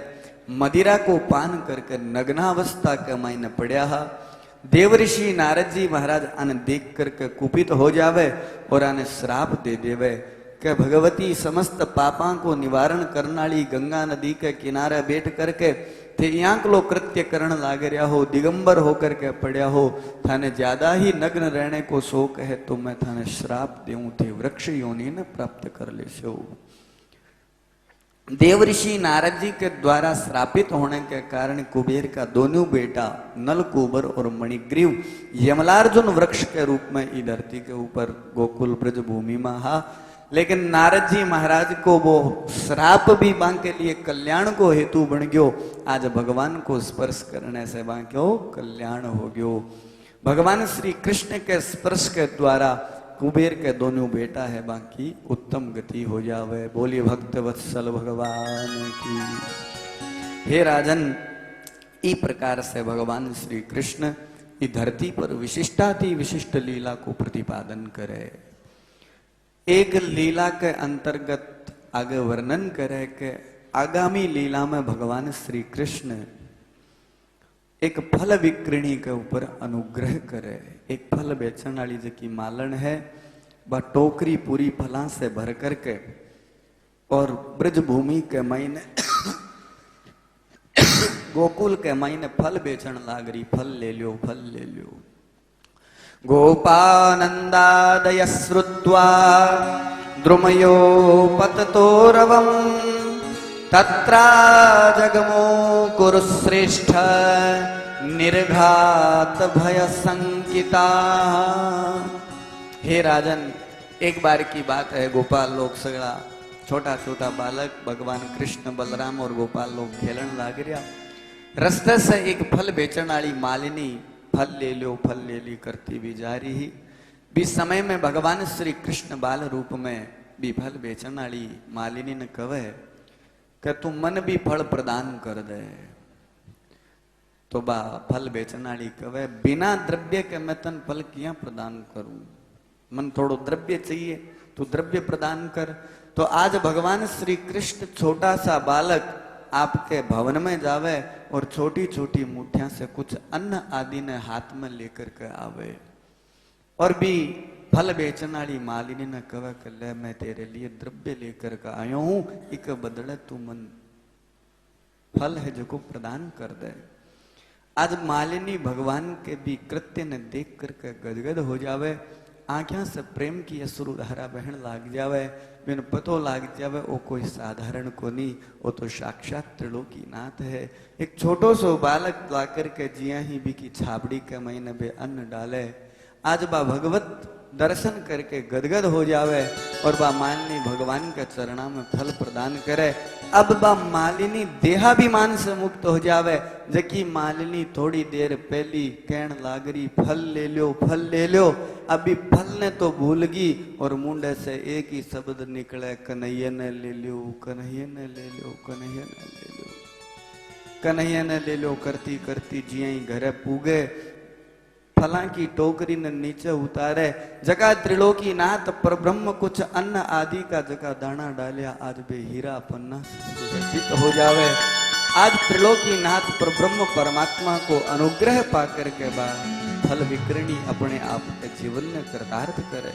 मदिरा को पान करके नग्नावस्था के मायने पड़या हा। देवऋषि नारद जी महाराज आने देख करके कुपित हो जावे और आने श्राप दे देवे कि भगवती समस्त पापा को निवारण करनाली गंगा नदी के किनारे बैठ करके थे यांकलो कृत्य करण लाग रहा हो, दिगंबर होकर के पड़या हो, थाने ज्यादा ही नग्न रहने को शौक है तो मैं थाने श्राप देऊं थे वृक्ष योनि ने प्राप्त कर ले सो। देवऋषि नारद जी के द्वारा श्रापित होने के कारण कुबेर का दोनों बेटा नल कुबर और मणिग्रीव यमलार्जुन वृक्ष के रूप में इस धरती के ऊपर गोकुल ब्रज भूमि में हा। लेकिन नारद जी महाराज को वो श्राप भी बांके लिए कल्याण को हेतु बन गयो। आज भगवान को स्पर्श करने से बांक्यो कल्याण हो गयो। भगवान श्री कृष्ण के स्पर्श के द्वारा कुबेर के दोनों बेटा है बाकी उत्तम गति हो जावे। बोलिए भक्त वत्सल भगवान की। हे राजन, इस प्रकार से भगवान श्री कृष्ण इस धरती पर विशिष्टाति विशिष्ट लीला को प्रतिपादन करे। एक लीला के अंतर्गत आगे वर्णन करे कि आगामी लीला में भगवान श्री कृष्ण एक फल विक्रिणी के ऊपर अनुग्रह करे। एक फल बेचने वाली जो की मालन है वह टोकरी पूरी फला से भर करके और ब्रज भूमि के महीने गोकुल के महीने फल बेचन लाग रही, फल ले लो फल ले लो। गोपानंदादय श्रुत्वा द्रुमयो पततोरवम् तत्रा जगमो कुरुश्रेष्ठ निर्घात भय संकिता। हे राजन, एक बार की बात है, गोपाल लोग सगड़ा छोटा छोटा बालक भगवान कृष्ण बलराम और गोपाल लोग खेलन लाग रहा। रस्ते से एक फल बेचने वाली मालिनी फल ले ली करती भी जा रही। भी समय में भगवान श्री कृष्ण बाल रूप में भी फल बेचने वाली मालिनी ने कहे कि तू मन भी फल प्रदान कर दे। तो बा फल बेचने वाली कहे बिना द्रव्य के मैं तन फल किया प्रदान करूं, मन थोड़ो द्रव्य चाहिए तू द्रव्य प्रदान कर। तो आज भगवान श्री कृष्ण छोटा सा बालक आपके भवन में जावे और छोटी छोटी मुठ्ठियां से कुछ अन्न आदि ने हाथ में लेकर के आवे और भी फल बेचने वाली मालिनी ने कहा कि ले मैं तेरे लिए द्रव्य लेकर के आयो हूं, इक बदले तू मन फल है जो को प्रदान कर दे। आज मालिनी भगवान के भी कृत्य ने देख करके गदगद हो जावे, आंखों से प्रेम की अश्रु धारा बहन लाग जावे। बिन पतो लाग जावे वो कोई साधारण को नहीं, वो तो साक्षात त्रिलोकीनाथ है। एक छोटो सो बालक ला करके जिया ही भी की छाबड़ी के महीने में अन्न डाले। आज बा भगवत दर्शन करके गदगद हो जावे और बा मालिनी भगवान के चरणा में फल प्रदान करे। अब बा मालिनी देहाभिमान से मुक्त हो जावे। जकी मालिनी थोड़ी देर पहली कहन लागरी फल ले लो, अभी फल ने तो भूल गई और मुंडे से एक ही शब्द निकले कन्हैया ने ले लो, कन्हैया ने ले लो, कन्हैया ने ले लो, कन्हैया ने ले लो करती करती जिया ही घरे पूगे। फला की टोकरी न नीचे उतारे, जका त्रिलोकी नाथ पर ब्रह्म कुछ अन्न आदि का जका दाना डालिया, आज बे हीरा पन्ना सुसज्जित हो जावे। आज त्रिलोकी नाथ पर ब्रह्म परमात्मा को अनुग्रह पाकर के बाद फल विकरणी अपने आप के जीवन में कृतार्थ करे।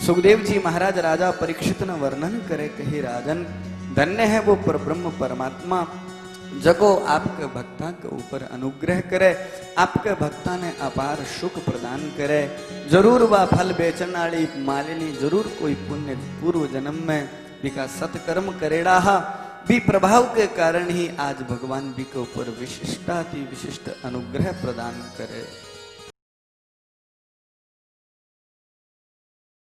सुखदेव जी महाराज राजा परीक्षित न वर्णन करे, कही राजन धन्य है वो पर ब्रह्म परमात्मा जगो आपके भक्ता के ऊपर अनुग्रह करे, आपके भक्ता ने अपार सुख प्रदान करे। जरूर वह फल बेचन वाली मालिनी जरूर कोई पुण्य पूर्व जन्म में बिका सत्कर्म करेड़ा भी प्रभाव के कारण ही आज भगवान भी के ऊपर विशिष्टाति विशिष्ट अनुग्रह प्रदान करे।